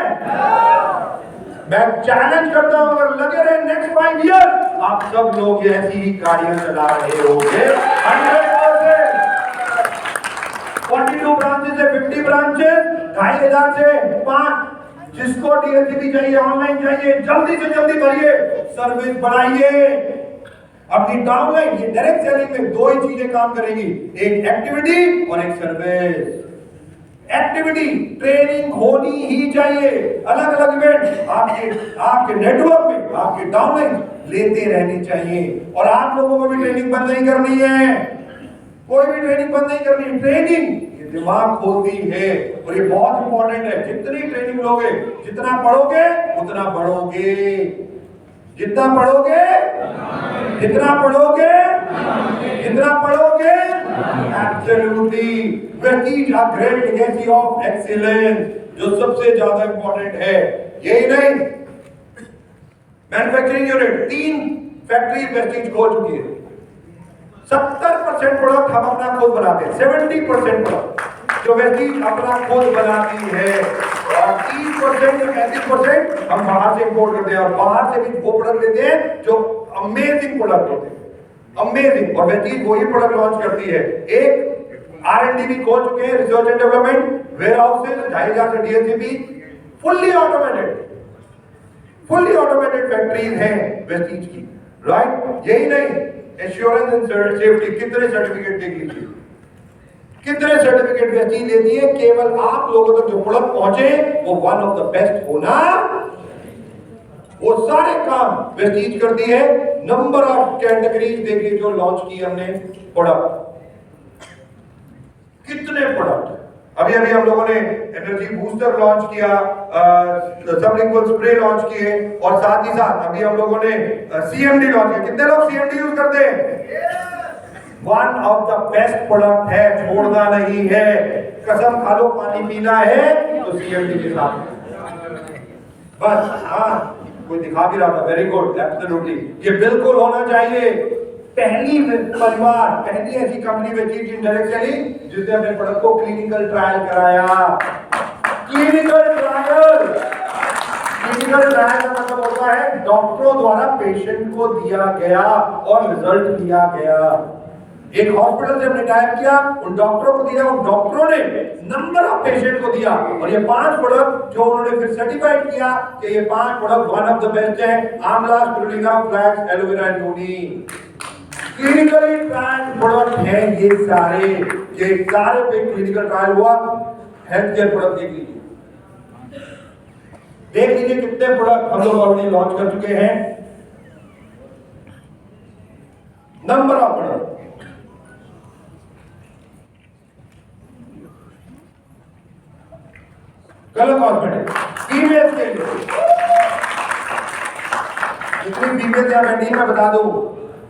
मैं चैलेंज करता हूं, अगर लगे रहे नेक्स्ट 5 ईयर, आप सब लोग ऐसी ही गाड़ियां चला रहे होंगे 100%। 42 ब्रांचेस है, 50 ब्रांचेस, 2500 से 5। जिसको डीएलसीबी चाहिए, ऑनलाइन चाहिए, जल्दी से जल्दी भरिए, सर्विस बढ़ाइए अपनी डाउनलाइन। ये डायरेक्ट सेलिंग में 2 ही चीजें काम करेंगी, एक एक्टिविटी और एक सर्विस। एक्टिविटी ट्रेनिंग होनी ही चाहिए, अलग अलग इवेंट आपके नेटवर्क में, आपके डाउनलाइन लेते रहने चाहिए। और आप लोगों को भी ट्रेनिंग बंद नहीं करनी है, कोई भी ट्रेनिंग बंद नहीं करनी। ट्रेनिंग ये दिमाग खोलती है और ये बहुत इंपॉर्टेंट है। जितनी ट्रेनिंग लोगे, जितना पढ़ोगे उतना बढ़ोगे, जितना पढ़ोगे जितना पढ़ोगे जितना पढ़ोगे। Absolutely, Vestige are great legacy of excellence, जो सबसे ज्यादा इंपॉर्टेंट है। यही नहीं, मैन्युफैक्चरिंग यूनिट 3 फैक्ट्री वेस्टीज खोल चुकी है। 70% प्रोडक्ट हम अपना खुद बनाते हैं, 70% प्रोडक्ट जो वेस्टीज अपना खुद बनाती है, और 30% या 35% हम बाहर से इंपोर्ट करते हैं। और बाहर से भी वो प्रोडक्ट लेते हैं जो अमेजिंग प्रोडक्ट होते हैं, अमेजिंग। और वेस्टीज वही प्रोडक्ट लॉन्च करती है। एक R&D भी खोल चुके हैं, research and development, warehouses 2500 से डीएलसीबी, फुल्ली ऑटोमेटेड फैक्ट्रीज हैं वेस्टीज की, राइट? यही नहीं, एश्योरेंस एंड सेफ्टी, कितने सर्टिफिकेट देख लीजिए, कितने सर्टिफिकेट वेस्टीज देती है। केवल आप लोगों तक जो प्रोडक्ट पहुंचे वो 1 ऑफ द बेस्ट होना, वो सारे काम वेस्टीज करती है। नंबर ऑफ कैटेगरीज देखिए जो लॉन्च की हमने प्रोडक्ट, कितने प्रोडक्ट। अभी हम लोगों ने एनर्जी बूस्टर लॉन्च किया, सबलिंगुअल स्प्रे लॉन्च किए, और साथ ही साथ अभी हम लोगों ने सीएमडी लॉन्च किया। कितने लोग सीएमडी यूज करते हैं? 1 ऑफ द बेस्ट प्रोडक्ट है, छोड़ना नहीं है। कसम खा लो पानी पीना है तो सीएमडी के साथ बस। हाँ, कोई दिखा भी रहा था, वेरी गुड, एब्सोल्युटली, ये बिल्कुल होना चाहिए। पहली परिवार, पहली ऐसी कंपनी बेची जिंडायरेक्ट चली जिसने अपने प्रोडक्ट को क्लिनिकल ट्रायल कराया। क्लिनिकल ट्रायल का मतलब होता है डॉक्टरों द्वारा पेशेंट को दिया गया और रिजल्ट लिया गया। एक हॉस्पिटल से हमने टाइप किया, उन डॉक्टरों को दिया, उन डॉक्टरों ने नंबर ऑफ पेशेंट को दिया और ये 5 प्रोडक्ट जो उन्होंने फिर सर्टिफाइड किया कि ये 5 product one of the best है, amla, spirulina, flax, aloe vera and noni. Clinically trial product है ये सारे पे क्लिनिकल ट्रायल हुआ। हेल्थ केयर प्रोडक्ट देख लीजिए कितने प्रोडक्ट हम लोग ऑलरेडी लॉन्च कर चुके हैं। Number of product, colour cosmetic female के लिए, जितनी फीमेल या नहीं मैं बता दूं,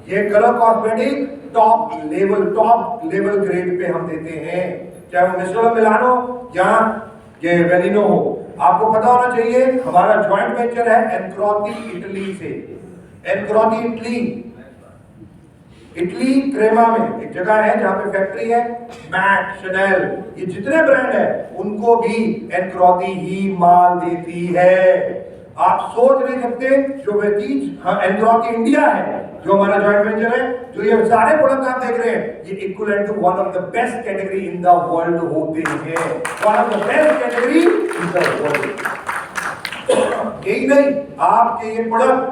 ये colour cosmetic top level grade pay हम देते हैं, चाहे वो मिस्टर मिलानो या ये वेलिनो हो। आपको पता होना चाहिए हमारा जॉइंट वेंचर है एनक्रोती इटली से। एनक्रोती इटली क्रेमा में एक जगह है जहां पे फैक्ट्री है। मैट, शनेल, ये जितने ब्रांड है उनको भी एनक्रोती ही माल देती है। आप सोच नहीं सकते जो वेस्टीज एनक्रोती इंडिया है, जो हमारा जॉइंट वेंचर है, जो ये सारे प्रोडक्ट आप देख रहे हैं, ये equivalent to one of the best category in the world होते हैं। One of the best category in the world. यही नहीं, आपके ये प्रोडक्ट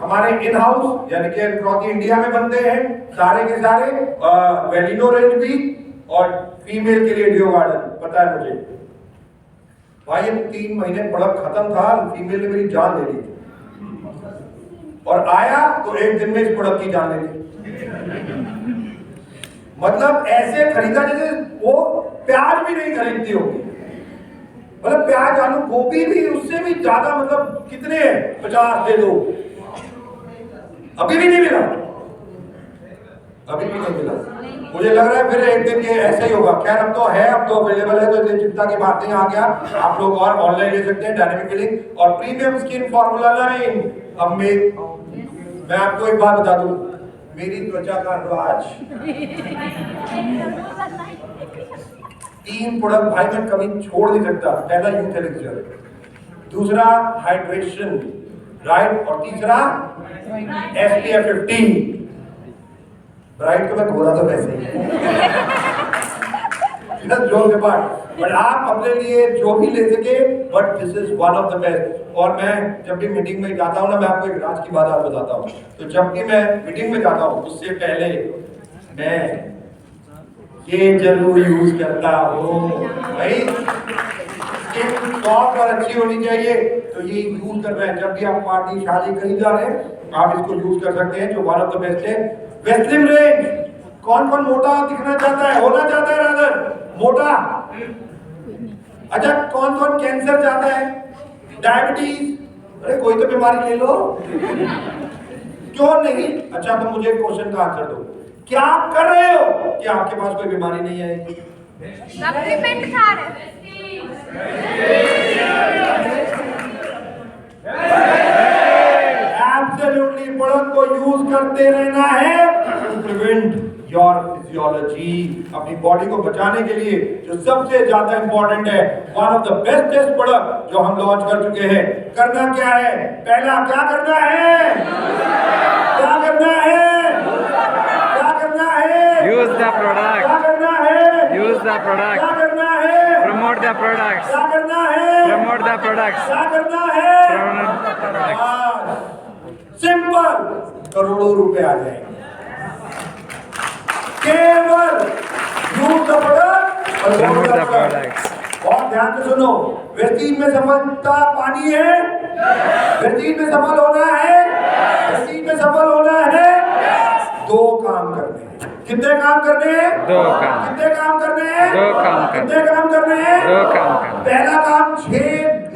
हमारे इन हाउस यानी कि एनक्रोती इंडिया में बनते हैं सारे के सारे। वेलिनो रेंज भी और फीमेल के लिए डियो गार्डन, पता है मुझे भाई, 3 महीने प्रोडक्ट खत्म था, फीमेल ने मेरी जान ले ली और आया तो 1 दिन में इस प्रोडक्ट की जान ले ली। मतलब ऐसे खरीदा जैसे वो प्याज भी नहीं खरीदती होगी। मतलब प्याज, आलू, गोभी भी उससे भी ज्यादा, मतलब कितने हैं, 50 दे दो, अभी भी नहीं मिला, अभी भी नहीं मिला। मुझे लग रहा है फिर एक दिन ये ऐसा ही होगा। खैर अब तो है, अब तो अवेलेबल है, तो इतनी चिंता की बात नहीं, आ गया। आप लोग और ऑनलाइन ले सकते हैं, डायनेमिक फिलिंग और प्रीमियम स्किन फॉर्मूला लाइन। अब मैं आपको एक बात बता दूं, मेरी त्वचा का राज 3 प्रोडक्ट भाई मैं कभी छोड़ नहीं सकता। पहला यूथ एलिक्सर, दूसरा हाइड्रेशन, राइट, और तीसरा SPF 50। राइट, तो मैं गोरा तो वैसे ही जोर के पार्ट, बट आप अपने लिए जो भी ले सके, but this is one of the best. और मैं जब भी मीटिंग में जाता हूँ ना, मैं आपको एक राज की बात बताता हूँ। तो जब भी मैं मीटिंग में जाता हूँ उससे पहले मैं ये जरूर यूज करता हूँ भाई, स्किन सॉफ्ट और अच्छी होनी चाहिए, तो ये यूज कर रहे हैं। जब भी आप पार्टी, शादी कहीं जा रहे हैं, आप इसको यूज कर सकते हैं, जो वन ऑफ द बेस्ट है। वेस्लिन रेंज, कौन कौन मोटा दिखना चाहता है, होना चाहता है रादर मोटा? अच्छा, कौन कौन कैंसर चाहता है, डायबिटीज, अरे कोई तो बीमारी ले लो, क्यों नहीं? अच्छा, तो मुझे क्वेश्चन का आंसर दो, क्या आप कर रहे हो कि आपके पास कोई बीमारी नहीं आएगी? सप्लीमेंट खा रहे एब्सोल्युटली, प्रोडक्ट को यूज करते रहना है टू प्रिवेंट योर फिजियोलॉजी, अपनी बॉडी को बचाने के लिए जो सबसे ज्यादा इंपॉर्टेंट है। One of the bestest product जो हम लॉन्च कर चुके हैं। करना क्या है? पहला क्या करना है? क्या करना है? क्या करना है? Use the product. क्या करना है? Use the product. क्या करना है? Promote the products. क्या करना है? Promote the products. क्या करना है? Promote the products. सिंपल, करोड़ों रुपए आ जाएंगे। केवल यूज द प्रोडक्ट और Promote the products. बहुत ध्यान से सुनो, वेस्टीज में सफलता पानी है, वेस्टीज में सफल होना है, वेस्टीज में सफल होना है, 2 काम करने हैं। कितने काम करने हैं? 2 काम। कितने काम करने हैं? 2 काम करने। कितने काम करने हैं? 2 काम करने। पहला काम 6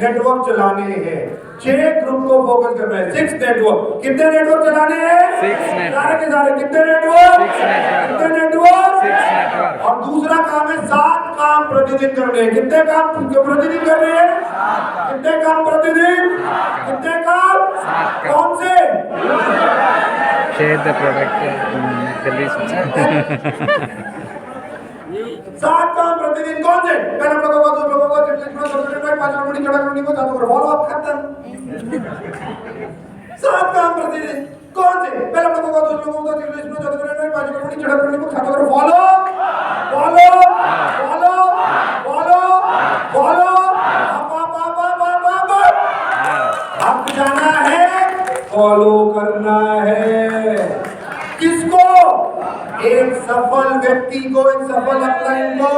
नेटवर्क चलाने हैं, 6 ग्रुप को फोकस करना है, 6 नेटवर्क। कितने नेटवर्क चलाने हैं? 6 नेटवर्क। सारे के सारे कितने नेटवर्क? 6 नेटवर्क। कितने नेटवर्क? 6 नेटवर्क। और दूसरा काम है 7 काम प्रतिदिन करने हैं। कितने काम प्रतिदिन करने हैं? कितने काम प्रतिदिन? कितने काम? 7 काम। कौन से? Share the product in the list. 7 काम प्रतिदिन कौन से? पहले हम लोगों को 2 लोगों को 5 लोगों की चढ़ा करनी को जादू कर फॉलो अप खत्म। 7 काम प्रतिदिन कौन से? पहले हम लोगों को 2 लोगों को लिस्ट में जादू करना 5 लोगों की चढ़ा करनी को जादू कर follow follow follow follow follow अब जाना है, फॉलो करना है। किसको? एक सफल व्यक्ति को, एक सफल अपलाइन को।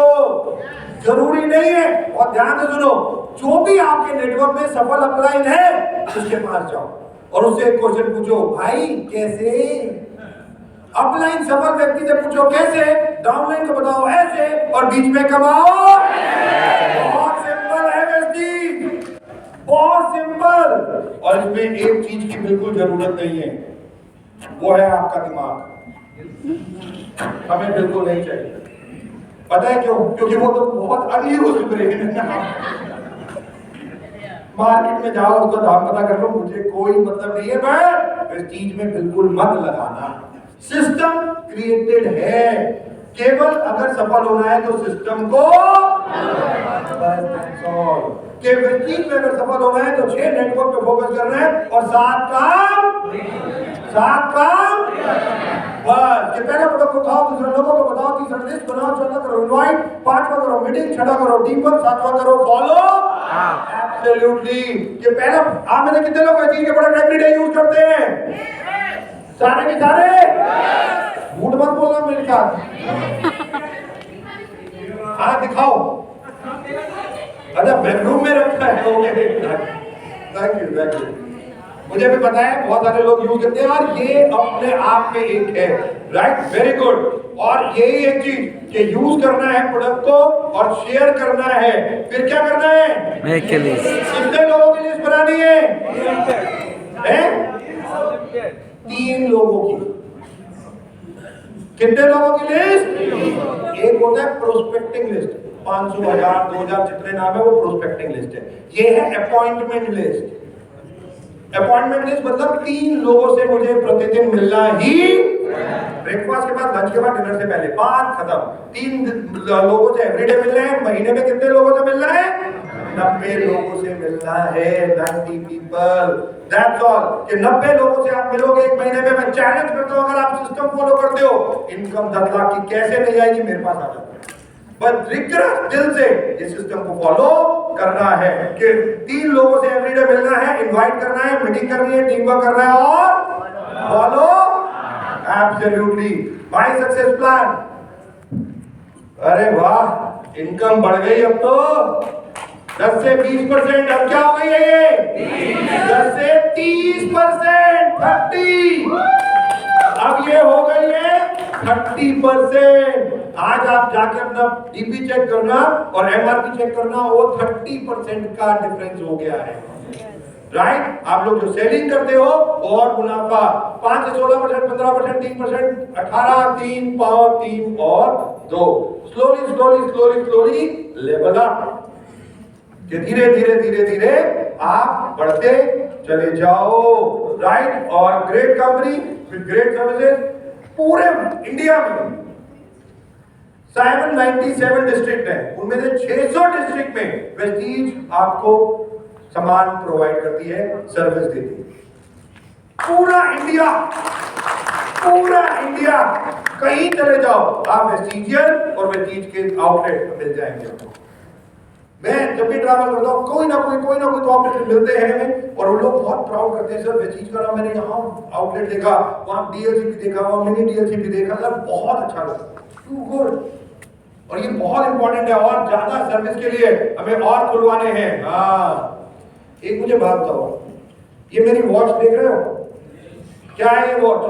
जरूरी नहीं है, और ध्यान से सुनो, जो भी आपके नेटवर्क में सफल अपलाइन है उसके पास जाओ और उससे एक क्वेश्चन पूछो, भाई कैसे? अपलाइन सफल व्यक्ति से पूछो कैसे, डाउनलाइन को बताओ ऐसे, और बीच में कमाओ। बहुत सिंपल है व्यक्ति, बहुत सिंपल। और इसमें एक चीज की बिल्कुल जरूरत नहीं है, वो है आपका दिमाग। हमें बिल्कुल नहीं चाहिए। पता है क्यों? क्योंकि वो तो बहुत अनयूज्ड ब्रेन है। मार्केट में जाओ, उसको दाम पता कर लो, मुझे कोई मतलब नहीं है, मैं इस चीज में बिल्कुल मत लगाना। सिस्टम क्रिएटेड है, केवल अगर सफल होना है तो सिस्टम को केवल चीज में अगर सफल होना है तो 6 नेटवर्क पे फोकस करना है और 7 काम बस। ये पहले प्रोडक्ट को खाओ, दूसरे लोगों को बताओ, तीसरा लिस्ट बनाओ, चौथा करो इनवाइट, 5वां करो मीटिंग, 6वां करो टीम वर्क, 7वां करो फॉलो। एब्सोल्युटली। ये पहला आप में से कितने लोग चीज के प्रोडक्ट एवरीडे यूज करते हैं? सारे के सारे? झूठ मत बोलना मेरे साथ। हाँ दिखाओ। अच्छा बेडरूम में रखा है? Thank you. मुझे भी पता है बहुत सारे लोग यूज करते हैं और ये अपने आप में एक है, राइट? Very good. और यही एक चीज कि यूज करना है प्रोडक्ट को और शेयर करना है, फिर क्या करना है? Make a list. कितने लोगों की लिस्ट बनानी है? 3 लोगों की। कितने लोगों की लिस्ट? एक होता है प्रोस्पेक्टिंग लिस्ट, 500, 1000, 2000 जितने नाम है वो प्रोस्पेक्टिंग लिस्ट है। ये है अपॉइंटमेंट लिस्ट। अपॉइंटमेंट लिस्ट मतलब 3 लोगों से मुझे प्रतिदिन मिलना ही, ब्रेकफास्ट के बाद, लंच के बाद, डिनर से पहले, बात खत्म। 3 लोगों से एवरीडे मिलना है। महीने में कितने लोगों से मिलना है? 90 लोगों से मिलना है। 90 पीपल, दैट्स ऑल। कि 90 लोगों से आप मिलोगे एक महीने में। मैं चैलेंज करता हूं, अगर आप सिस्टम फॉलो करते हो, इनकम 10 लाख की कैसे नहीं आएगी? मेरे पास आ जाता है। बस रिग्रेस दिल से इस सिस्टम को फॉलो करना है कि 3 लोगों से एवरीडे मिलना है, इनवाइट करना है, मीटिंग करनी है, टीम वर्क करना है और follow. Absolutely. My success plan. अरे वाह, इनकम बढ़ गई अब तो 10 से 20%। अब क्या हो गई है ये? 10 से 30%, 30। अब ये हो गई है 30%। आज आप जाके अपना डीपी चेक करना और एमआरपी चेक करना, वो 30% का डिफरेंस हो गया है, राइट? आप लोग जो सेलिंग करते हो और मुनाफा 5 से 16%, 15%, 3%, 18, 3, 5, 3 और 2। Slowly level up. कि धीरे धीरे आप बढ़ते चले जाओ, राइट? और great company with great services पूरे इंडिया में 797 डिस्ट्रिक्ट है, उनमें से 600 डिस्ट्रिक्ट में वेस्टीज आपको सामान प्रोवाइड करती है, सर्विस देती है। पूरा इंडिया कहीं चले जाओ, आप वेस्टीजियन और वेस्टीज के आउटलेट मिल जाएंगे आपको। मैं जब भी ट्रैवल करता हूँ, कोई ना कोई तो आउटलेट मिलते हैं हमें, और वो लोग बहुत प्राउड करते हैं, सर वेस्टीज का नाम मैंने यहाँ आउटलेट देखा, वहाँ डीएलसी भी देखा, वहाँ मिनी डीएलसी भी देखा, सर बहुत अच्छा लगा, टू गुड। और ये बहुत इंपॉर्टेंट है, और ज्यादा सर्विस के लिए हमें और खुलवाने हैं। हाँ, एक मुझे बात बताओ, ये मेरी वॉच देख रहे हो? क्या है ये वॉच?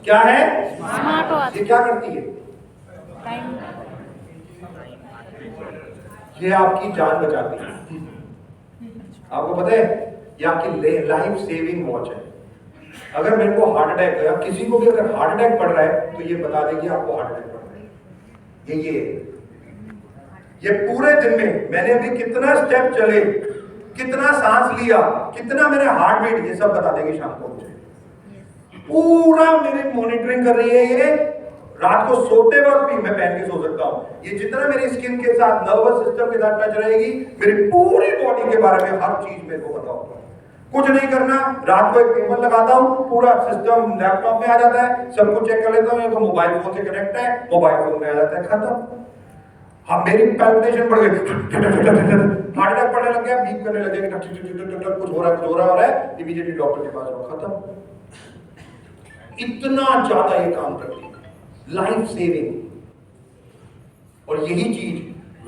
क्या है? Smart watch. ये क्या करती है? ये आपकी जान बचाती है। आपको पता है ये आपकी लाइफ सेविंग वॉच है। अगर मेरे को हार्ट अटैक या किसी को भी अगर हार्ट अटैक पड़ रहा है तो ये बता देगी आपको हार्ट अटैक पड़ रहा है। ये पूरे दिन में मैंने अभी कितना स्टेप चले, कितना सांस लिया, कितना मेरे हार्ट बीट, ये सब बता देगी शाम को मुझे। पूरा मेरी मॉनिटरिंग कर रही है ये। रात को सोते वक्त भी मैं पहन के सो सकता हूँ। ये जितना मेरी स्किन के साथ, नर्वस सिस्टम के साथ टच रहेगी, मेरी पूरी बॉडी के बारे में हर चीज मेरे को पता होगा। कुछ नहीं करना, रात को एक केबल लगाता हूँ, पूरा सिस्टम लैपटॉप में आ जाता है, सब कुछ चेक कर लेता हूँ। या तो मोबाइल फोन से कनेक्ट है, मोबाइल फोन में आ जाता है, खत्म। हाँ, मेरी पैल्पिटेशन बढ़ गई, हार्ट अटैक पड़ने लग गया, बीप करने लग गया, कुछ हो रहा है, इमीडिएटली डॉक्टर के पास जाओ, खत्म। इतना ज्यादा ये काम करती है, लाइफ सेविंग। और यही चीज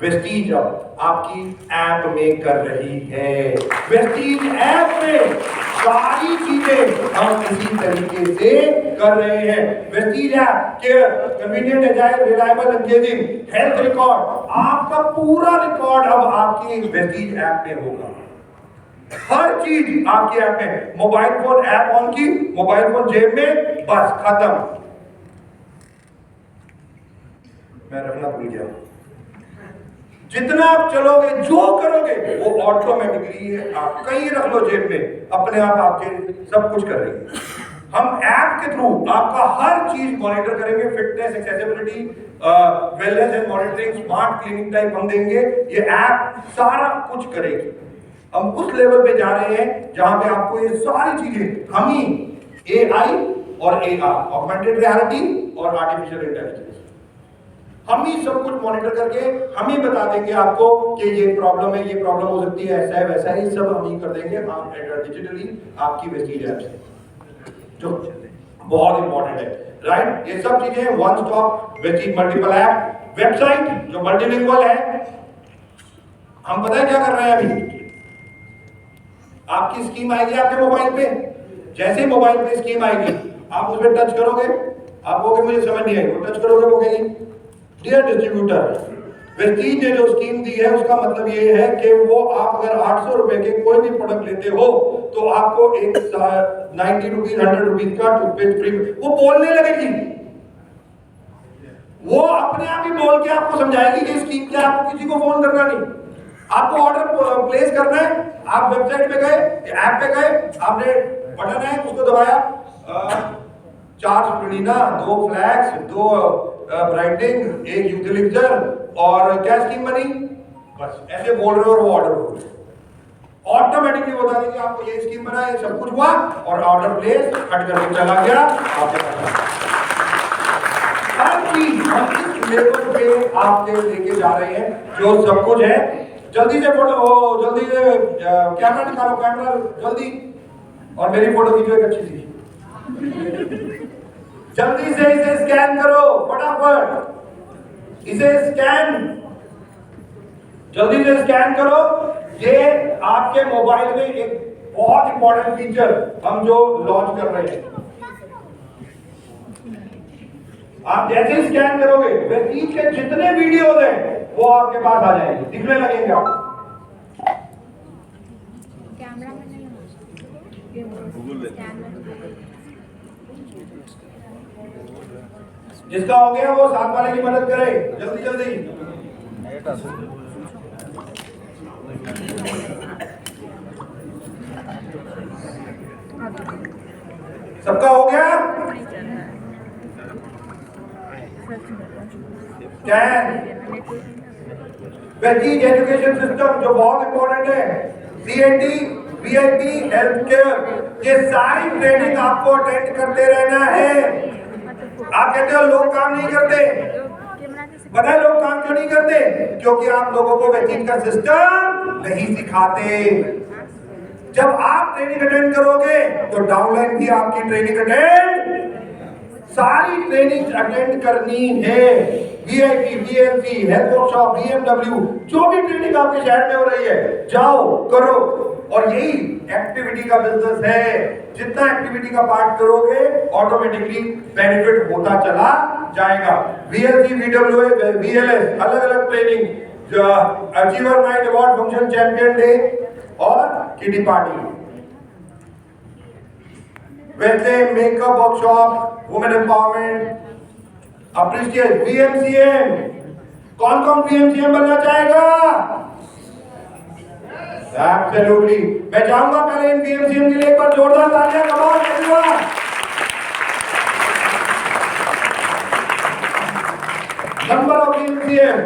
वेस्टीज अब आपकी ऐप में कर रही है। वेस्टीज ऐप में सारी चीजें हम इसी तरीके से कर रहे हैं। Vestige app care, convenient, agile, reliable, engaging, health record, आपका पूरा रिकॉर्ड अब आपकी वेस्टीज ऐप में होगा। हर चीज आपकी ऐप में। मोबाइल फोन ऐप ऑन की, मोबाइल फोन जेब में, बस खत्म। मैं रखना भूल गया। जितना आप चलोगे, जो करोगे, वो ऑटोमेटिकली आप कहीं रख लो जेब में, अपने आप आपके सब कुछ कर रही है। हम ऐप के थ्रू आपका हर चीज मॉनिटर करेंगे। Fitness, accessibility, wellness and monitoring, smart cleaning type हम देंगे। ये ऐप सारा कुछ करेगी। हम उस लेवल पे जा रहे हैं जहां पे आपको ये सारी चीजें, हम ही AI और AR, ऑगमेंटेड रियलिटी और आर्टिफिशियल इंटेलिजेंस, हम ही सब कुछ मॉनिटर करके हम ही बता देंगे आपको कि ये प्रॉब्लम है, ये प्रॉब्लम हो सकती है, ऐसा है, वैसा है, सब हम ही कर देंगे आप डिजिटली आपकी वेस्टीज ऐप से, जो बहुत इंपॉर्टेंट है, राइट। ये सब चीजें one stop Vestige multiple app, website जो मल्टीलिंगुअल है। हम पता है क्या कर रहे हैं अभी, आपकी स्कीम आएगी आपके मोबाइल पे, जैसे ही मोबाइल पे स्कीम आएगी आप उस पर टच करोगे, आप कहोगे मुझे समझ नहीं आई, वो टच करोगे वो कहेगी डियर डिस्ट्रीब्यूटर, वेस्टीज ने जो स्कीम दी है उसका मतलब ये है कि वो आप अगर 800 रुपए के कोई भी प्रोडक्ट लेते हो तो आपको एक 90 रुपीज 100 रुपीज का टूथपेस्ट फ्री। वो बोलने लगेगी, वो अपने आप ही बोल के आपको समझाएगी कि स्कीम क्या, आपको किसी को फोन करना नहीं, आपको ऑर्डर प्लेस करना है। आप वेबसाइट पे गए, ऐप पे गए, आपने बटन है उसको दबाया, 4 स्प्रुलिना, 2 फ्लैक्स, 2 ब्राइटनिंग, 1 यूटिलाइजर, और क्या स्कीम बनी, बस ऐसे बोल रहे हो और वो ऑर्डर हो गया। ऑटोमेटिकली बता देंगे आपको ये स्कीम बना, ये सब कुछ हुआ और ऑर्डर प्लेस हट करके चला गया आपके पास। हर चीज हम इस लेवल पे आपके लेके जा रहे हैं, जो सब कुछ है। जल्दी से फोटो, जल्दी से कैमरा निकालो, कैमरा जल्दी, और मेरी फोटो खींचो एक अच्छी सी, जल्दी से इसे स्कैन करो, फटाफट इसे स्कैन, जल्दी से स्कैन करो। ये आपके मोबाइल में एक बहुत इंपॉर्टेंट फीचर हम जो लॉन्च कर रहे हैं, आप जैसे ही स्कैन करोगे वेस्टीज के जितने वीडियोस हैं वो आपके पास आ जाएंगे, दिखने लगेंगे आपको। जिसका हो गया वो साथ वाले की मदद करे, जल्दी जल्दी। सबका हो गया स्कैन। वेस्टीज एजुकेशन सिस्टम जो बहुत इंपॉर्टेंट है, CAT, VIP, हेल्थ केयर, ये सारी ट्रेनिंग आपको अटेंड करते रहना है। आप कहते हो लोग काम नहीं करते, पता है लोग काम क्यों नहीं करते, क्योंकि आप लोगों को वेस्टीज का सिस्टम नहीं सिखाते। जब आप ट्रेनिंग अटेंड करोगे तो डाउनलाइन भी आपकी ट्रेनिंग अटेंड, सारी ट्रेनिंग अटेंड करनी है। VIP, VLC, health workshop, BMW, जो भी ट्रेनिंग आपके शहर में हो रही है, जाओ करो। और यही एक्टिविटी का बिजनेस है, जितना एक्टिविटी का पार्ट करोगे ऑटोमेटिकली बेनिफिट होता चला जाएगा। VLC, VWA, VLS, अलग अलग training, achiever night award function, champion day और किटी पार्टी, वैसे makeup workshop, women empowerment, appreciate BMCM. कौन कौन बीएमसीएम बनना चाहेगा? एब्सोल्युटली। मैं चाहूंगा पहले इन बीएमसीएम के लिए एक बार जोरदार तालियां। कमाल everyone. Number of BMCM: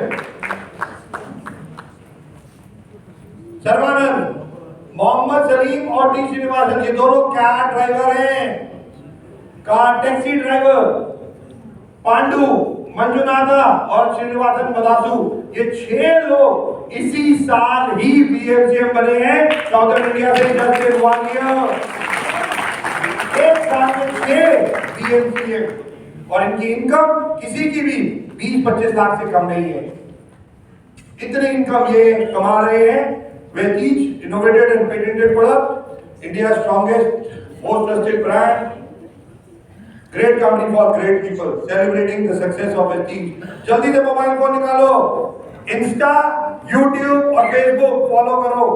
Sarvanand, Mohammed Salim और टी श्रीनिवासन, ये दोनों कार ड्राइवर हैं, car taxi driver. Pandu, Manjunatha और श्रीनिवासन मदासु, ये 6 लोग इसी साल ही बीएमसीएम बने हैं साउथर्न इंडिया से। जस्ट इन 1 ईयर, एक साल में 6 बीएमसीएम, और इनकी इनकम किसी की भी 20-25 लाख से कम नहीं है। इतनी इनकम ये कमा रहे हैं। With each innovated and patented product, India's strongest, most trusted brand, great company for great people, celebrating the success of his team. जल्दी से मोबाइल फोन निकालो, इंस्टा, यूट्यूब और फेसबुक फॉलो करो।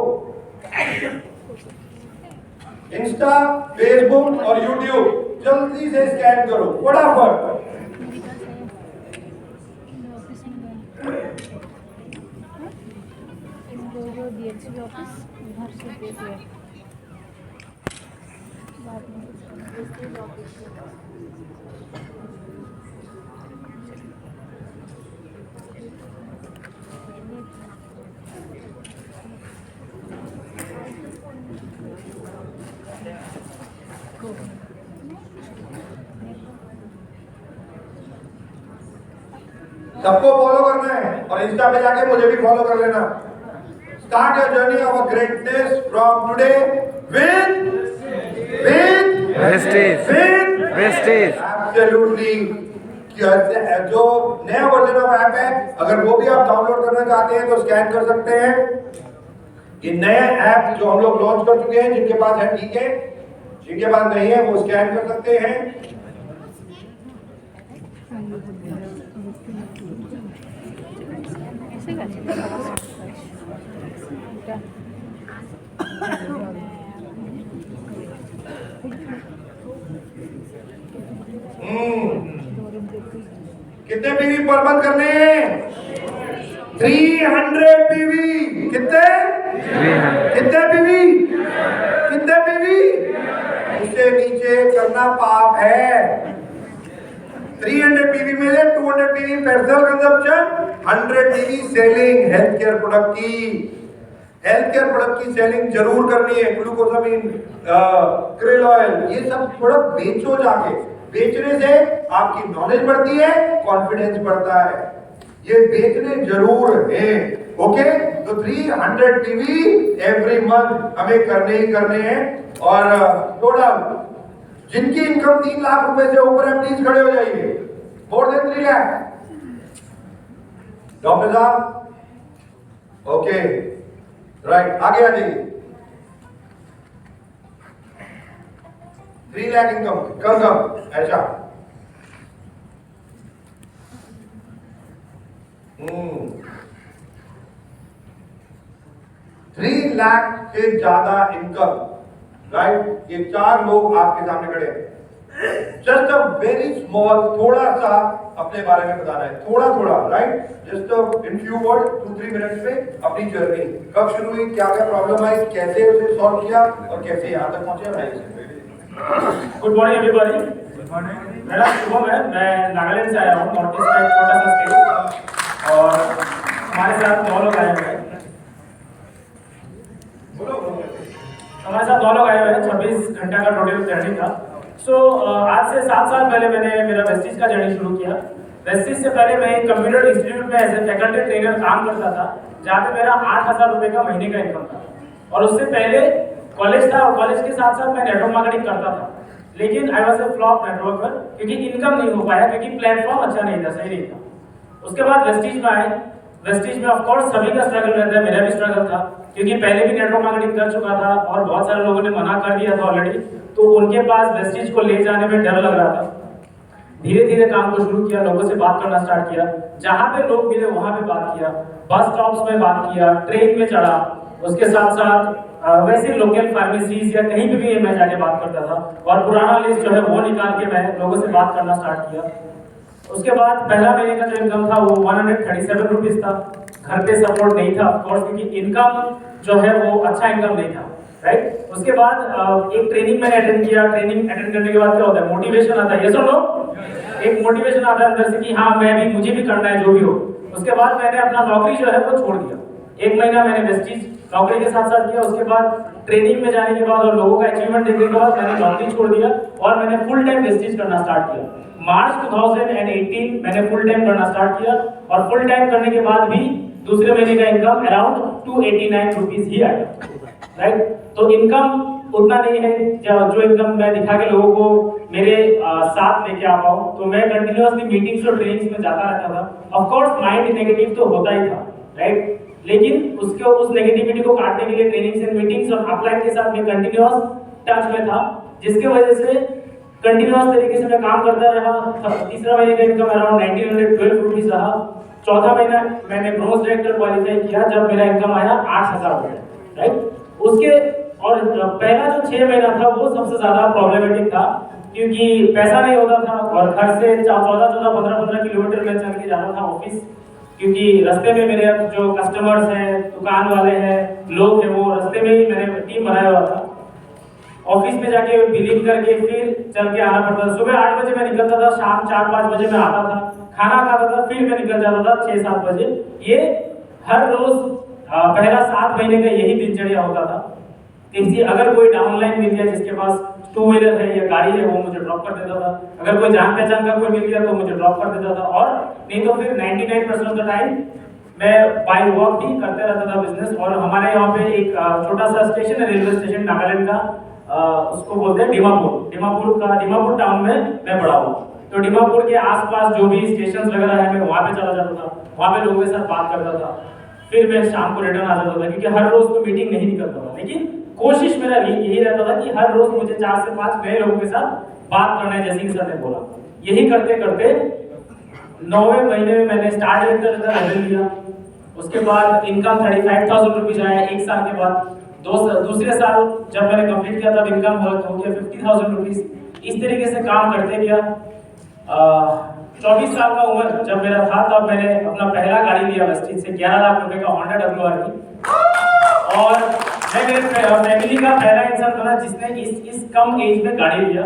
इंस्टा, फेसबुक और यूट्यूब जल्दी से scan करो, फटाफट। डीएलसी ऑफिस घर से दे दिया बाद में सबको फॉलो करना है और इंस्टा पे जाके मुझे भी फॉलो कर लेना। Start your journey of greatness from today with Vestige. Absolutely. जो नया वर्जन ऑफ ऐप है, अगर वो भी आप डाउनलोड करना चाहते हैं तो स्कैन कर सकते हैं। ये नया ऐप जो हम लोग लॉन्च कर चुके हैं, जिनके पास है ठीक है, जिनके पास नहीं है वो स्कैन कर सकते हैं। कितने पीवी पर मंथ करने हैं? 300 पीवी। कितने पीवी? कितने पीवी? उससे नीचे करना पाप है। 300 पीवी में से 200 PV personal consumption, 100 PV selling health care product की। हेल्थ केयर प्रोडक्ट की सेलिंग जरूर करनी है। ग्लूकोसामिन, क्रिल ऑयल, ये सब प्रोडक्ट बेचो जाके। बेचने से आपकी नॉलेज बढ़ती है, कॉन्फिडेंस बढ़ता है। ये बेचने जरूर है। ओके, तो 300 पीवी एवरी मंथ हमें करने ही करने हैं। और टोटल जिनकी इनकम 3 लाख रुपए से ऊपर है, प्लीज खड़े हो जाइए। More than 3 lakh. डॉक्टर साहब, ओके, राइट, आगे आ जाइए। 3 लाख इनकम, कम ऐसा। 3 लाख से ज्यादा इनकम, राइट? ये 4 लोग आपके सामने खड़े हैं। जस्ट अ वेरी स्मॉल, थोड़ा सा अपने बारे में बताना है, थोड़ा, right? Just in few word, 2-3 minutes में अपनी जर्नी कब शुरू हुई, क्या क्या प्रॉब्लम आई, कैसे उसे सॉल्व किया और कैसे यहाँ तक पहुंचे, राइट? Good morning everybody. मेरा शुभम है, मैं नागालैंड से आया हूँ, नॉर्थ ईस्ट का एक छोटा सा स्टेट, और हमारे साथ 9 लोग आए हुए हैं। हमारे साथ 9 लोग आए हुए हैं। 26 घंटा का टोटल जर्नी था। सो आज से 7 साल पहले मैंने मेरा वेस्टीज का जर्नी शुरू किया। वेस्टीज से पहले मैं एक कंप्यूटर इंस्टीट्यूट में एज ए फैकल्टी ट्रेनर काम करता था, जहाँ पे मेरा 8,000 रुपये का महीने का इनकम था। और उससे पहले कॉलेज था, और कॉलेज के साथ साथ मैं नेटवर्क मार्केटिंग करता था। लेकिन I was a flop networker, क्योंकि इनकम नहीं हो पाया, क्योंकि प्लेटफॉर्म अच्छा नहीं था, सही नहीं था। उसके बाद वेस्टीज में आए। वेस्टीज में ऑफकोर्स सभी का स्ट्रगल रहता है, मेरा भी स्ट्रगल था, क्योंकि पहले भी नेटवर्क मार्केटिंग कर चुका था और बहुत सारे लोगों ने मना कर दिया था ऑलरेडी, तो उनके पास वेस्टीज को ले जाने में डर लग रहा था। धीरे धीरे काम को शुरू किया, लोगों से बात करना स्टार्ट किया, जहाँ पे लोग मिले वहाँ पे बात किया, बस स्टॉप्स में बात किया, ट्रेन में चढ़ा, उसके साथ साथ वैसे लोकल फार्मेसीज या कहीं भी मैं जाके बात करता था और पुराना लिस्ट जो है वो निकाल के मैं लोगों से बात करना स्टार्ट किया। उसके बाद पहला महीने का जो इनकम था वो 137 रुपीज था। घर पे सपोर्ट नहीं था ऑफकोर्स, क्योंकि इनकम जो है वो अच्छा इनकम नहीं था, राइट। उसके बाद एक ट्रेनिंग मैंने अटेंड किया। ट्रेनिंग अटेंड करने के बाद क्या होता है, मोटिवेशन आता है, ये सुन लो, एक मोटिवेशन आता है अंदर से कि हाँ मुझे भी करना है जो भी हो। उसके बाद मैंने अपना नौकरी जो है वो छोड़ दिया। 1 महीना मैंने वेस्टीज नौकरी के साथ साथ किया। उसके बाद ट्रेनिंग में जाने के बाद और लोगों का अचीवमेंट देखने के बाद मैंने नौकरी छोड़ दिया और मैंने फुल टाइम वेस्टीज करना स्टार्ट किया। मार्च 2018 मैंने फुल टाइम करना स्टार्ट किया और फुल टाइम करने के बाद भी दूसरे महीने का इनकम अराउंड 289 रुपीज ही आया, राइट। तो इनकम उतना नहीं है जो इनकम मैं दिखा के लोगों को मेरे साथ लेके आ पाऊँ। तो मैं कंटिन्यूअसली मीटिंग्स और ट्रेनिंग्स में जाता रहता था। ऑफ कोर्स माइंड नेगेटिव तो होता ही था, राइट, लेकिन उसको उस नेगेटिविटी को काटने के लिए ट्रेनिंग्स एंड मीटिंग्स और अपलाइन के साथ मैं कंटिन्यूअस टच में था, जिसके वजह से कंटिन्यूअस तरीके से मैं काम करता रहा। तीसरा महीने का इनकम अराउंड 1912 रुपीज रहा। चौथा महीना मैंने ब्रोंज डायरेक्टर क्वालिफाई किया जब मेरा इनकम आया 8000 रुपये, राइट। उसके और पहला जो 6 महीना था वो सबसे ज्यादा प्रॉब्लमेटिक था, क्योंकि पैसा नहीं होता था और घर से 14-14, 15-15 किलोमीटर में चल के जाना था ऑफिस, क्योंकि रास्ते में मेरे जो कस्टमर्स हैं, दुकान वाले हैं, लोग हैं, वो रास्ते में ही मैंने टीम बनाया हुआ था। ऑफिस में जाके बिलिंग करके फिर चल के आना पड़ता था। सुबह 8 बजे मैं निकलता था, शाम 4-5 बजे मैं आता था, खाना खाता था, फिर मैं निकल जाता था 6-7 बजे। ये हर रोज पहला 7 महीने का यही दिनचर्या होता था। किसी अगर कोई डाउनलाइन मिल गया जिसके पास 2 व्हीलर है या गाड़ी है, वो मुझे ड्रॉप कर देता था। अगर कोई जान पहचान का कोई मिल गया तो मुझे ड्रॉप कर देता था, और नहीं तो फिर 99% ऑफ द टाइम मैं बाय वॉक ही करते रहता था बिजनेस। और हमारे यहाँ पे एक छोटा सा स्टेशन है, रेलवे स्टेशन नागालैंड का, उसको बोलते हैं डिमापुर टाउन में मैं बड़ा हुआ। तो डिमापुर के आसपास जो भी स्टेशन वगैरह है, मैं वहाँ पे चला जाता था, वहाँ पे लोगों के साथ बात करता था, फिर मैं शाम को रिटर्न आ जाता था, क्योंकि हर रोज तो मीटिंग नहीं निकलता था। लेकिन कोशिश मेरा यही रहता था कि हर रोज मुझे 4 से 5 नए लोगों के साथ बात करना है, जैसे कि सर ने बोला। यही करते करते 9वें महीने में मैंने स्टार डायरेक्टर का लेवल लिया। उसके बाद इनकम 35,000 रुपीज आया 1 साल के बाद। दूसरे साल जब मैंने कंप्लीट किया तब इनकम हो गया 50,000 रुपीज। इस तरीके से काम करते गया। 24 साल का उम्र जब मेरा था तब मैंने अपना पहला गाड़ी लिया वेस्टीज से, 11 लाख रुपए का होंडा WRV। और मैं मेरे फैमिली का पहला इंसान बना जिसने इस कम एज में गाड़ी लिया।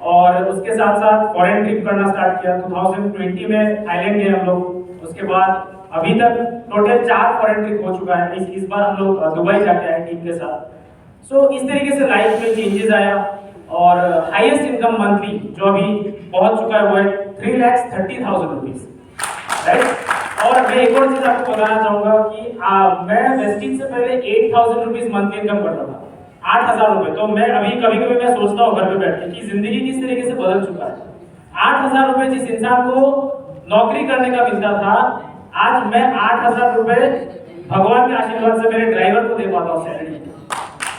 और उसके साथ साथ फॉरेन ट्रिप करना स्टार्ट किया। 2020 में थाईलैंड गए हम लोग। उसके बाद अभी तक टोटल 4 फॉरेन ट्रिप हो चुका है। इस बार हम लोग दुबई जाके आए टीम के साथ। सो इस तरीके से लाइफ में चेंजेस आया। और हाईएस्ट इनकम मंथली जो अभी पहुंच चुका है वो है 3,30,000 रुपीज, राइट। और मैं एक और चीज आपको बताना चाहूंगा कि मैं वेस्टीज से पहले 8,000 रुपीज मंथली इनकम करता था, 8,000 रुपए। तो मैं अभी कभी मैं सोचता हूँ घर पे बैठ के कि जिंदगी किस तरीके से बदल चुका है। 8,000 रुपए जिस इंसान को नौकरी करने का मिलता था, आज मैं 8,000 रुपए भगवान के आशीर्वाद से मेरे ड्राइवर को दे पाता हूँ सैलरी।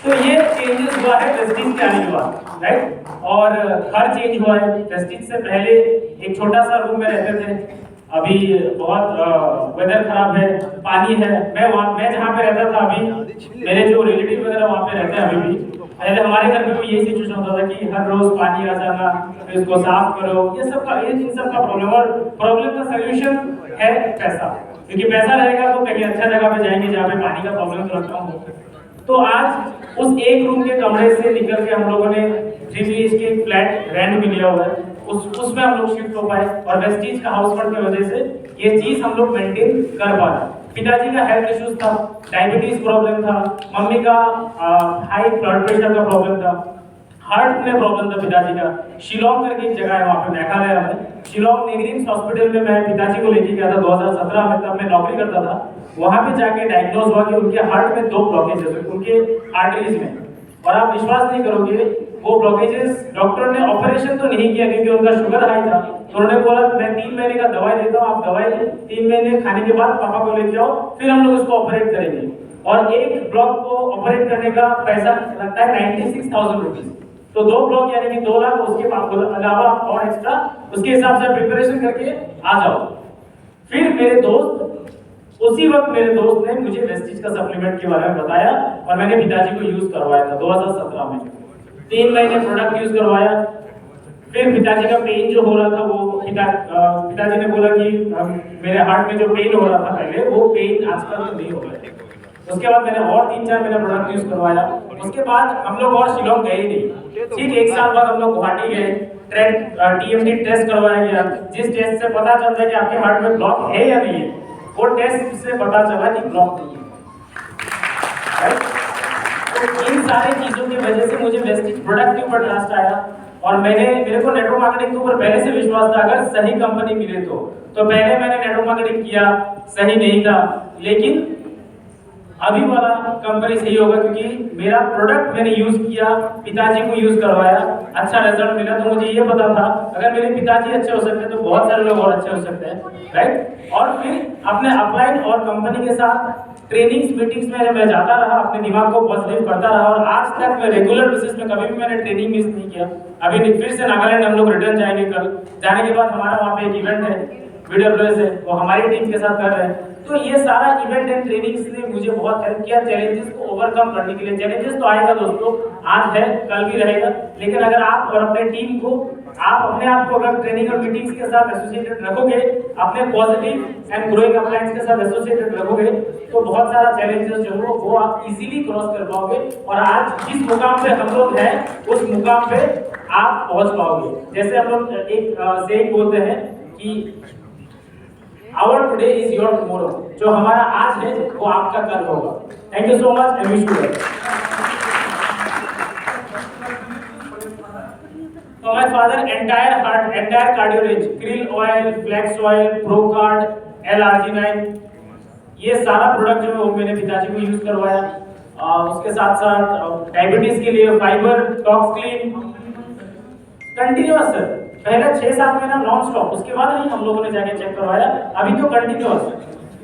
तो ये चेंजेस हुआ है वेस्टीज के आने के बाद, राइट। और घर चेंज हुआ है। वेस्टीज से पहले एक छोटा सा रूम में रहते थे, अभी बहुत वेदर खराब है, पानी है। मैं जहाँ पे रहता था अभी मेरे जो रिलेटिव वगैरह वहाँ पे रहते हैं अभी भी। पहले हमारे घर में भी यही सिचुएशन होता था कि हर रोज पानी आ जाना, फिर इसको साफ करो, ये सब का प्रॉब्लम। और प्रॉब्लम का सोल्यूशन है पैसा, क्योंकि पैसा रहेगा तो कहीं अच्छा जगह पे जाएंगे जहाँ पे पानी का प्रॉब्लम थोड़ा कम हो। तो आज उस एक रूम के कमरे से निकल के हम लोगों ने 3 BHK फ्लैट रेंट भी लिया हुआ है, उसमें हम लोग शिफ्ट हो पाए। और वेस्टीज का हाउस फ्रंट की वजह से ये चीज हम लोग मेंटेन कर पा रहे। पिताजी का हेल्थ इश्यूज था, डायबिटीज प्रॉब्लम था, मम्मी का हाई ब्लड प्रेशर का प्रॉब्लम था, हार्ट में प्रॉब्लम था पिताजी का। शिलोंग करके एक जगह है वहाँ पे मेघालय में, शिलोंग नेगरिम्स हॉस्पिटल में मैं पिताजी को लेके गया था 2017 में। तब मैं नौकरी करता था। वहाँ पे जाके डायग्नोज हुआ कि उनके हार्ट में 2 ब्लॉकेजेस उनके आर्टरीज में। और आप विश्वास नहीं करोगे, वो ब्लॉकेजेस डॉक्टर ने ऑपरेशन तो नहीं किया क्योंकि उनका शुगर हाई था। तो उन्होंने बोला मैं 3 महीने का दवाई देता हूँ, आप दवाई 3 महीने खाने के बाद पापा को लेके आओ, फिर हम लोग उसको ऑपरेट करेंगे। और एक ब्लॉक को ऑपरेट करने का पैसा लगता है 96,000 रुपीज। तो 2 ब्लॉक यानी कि 2 लाख, उसके अलावा और एक्स्ट्रा उसके हिसाब से प्रिपरेशन करके आ जाओ। फिर मेरे दोस्त उसी वक्त मेरे दोस्त ने मुझे वेस्टीज का सप्लीमेंट के बारे में बताया और मैंने पिताजी को यूज करवाया था 2017 में। 3 महीने प्रोडक्ट यूज करवाया, फिर पिताजी का पेन जो हो रहा था वो पिताजी ने बोला कि मेरे हार्ट में जो पेन हो रहा था पहले वो पेन आजकल तो नहीं हो रहा है। उसके बाद मैंने और 3-4 महीने प्रोडक्ट यूज करवाया। उसके बाद हम लोग और शिलोंग गए ही नहीं। ठीक 1 साल बाद हम लोग गुवाहाटी गए, TMT टेस्ट करवाया गया, जिस टेस्ट से पता चलता है कि आपके हार्ट में ब्लॉक है या नहीं है, वो टेस्ट से पता चला कि ब्लॉक नहीं है। तो इन सारी चीजों की वजह से मुझे वेस्टीज प्रोडक्ट के ऊपर ट्रस्ट आया और मेरे को नेटवर्क मार्केटिंग के ऊपर पहले से विश्वास था, अगर सही कंपनी मिले तो पहले मैंने नेटवर्क मार्केटिंग किया, सही नहीं था, लेकिन अभी वाला कंपनी सही होगा क्योंकि मेरा प्रोडक्ट मैंने यूज किया, पिताजी को यूज करवाया, अच्छा रिजल्ट मिला। तो मुझे ये पता था अगर मेरे पिताजी अच्छे हो सकते हैं तो बहुत सारे लोग और अच्छे हो सकते हैं, राइट। और फिर अपने अपलाइन और कंपनी के साथ ट्रेनिंग्स मीटिंग्स में जब मैं जाता रहा, अपने दिमाग को पॉजिटिव करता रहा और आज तक मैं रेगुलर बेसिस में कभी भी मैंने ट्रेनिंग मिस नहीं किया। अभी फिर से नागालैंड हम लोग रिटर्न जाएंगे कल, जाने के बाद हमारा वहाँ पे एक इवेंट है BWS है, वो हमारी टीम के साथ कर रहे हैं। तो ये सारा इवेंट एंड ट्रेनिंग्स ने मुझे बहुत हेल्प किया चैलेंजेस को ओवरकम करने के लिए। चैलेंजेस तो आएगा दोस्तों, आज है कल भी रहेगा, लेकिन अगर आप और अपने टीम को आप अपने आप को अगर ट्रेनिंग और मीटिंग्स के साथ एसोसिएटेड रखोगे, अपने पॉजिटिव एंड ग्रोइंग अप्लायंस के साथ एसोसिएटेड रखोगे, तो बहुत सारा चैलेंजेस जो हो वो आप इजीली क्रॉस कर पाओगे और आज जिस मुकाम पे हम लोग हैं उस मुकाम पे आप पहुंच पाओगे। जैसे हम लोग एक सेइंग बोलते हैं कि Our today is your tomorrow, जो हमारा आज है वो आपका कल होगा। Thank you so much and wish you well. So my father entire cardio range, krill oil, flax oil, Procard, L-arginine, ये सारा प्रोडक्ट जो मैंने पिताजी को यूज करवाया। उसके साथ साथ डायबिटीज के लिए fibre, talks clean, continuous sir, पहले 6-7 महीना नॉन स्टॉप, उसके बाद नहीं हम लोगों ने जाके चेक करवाया, अभी तो कंटिन्यूअस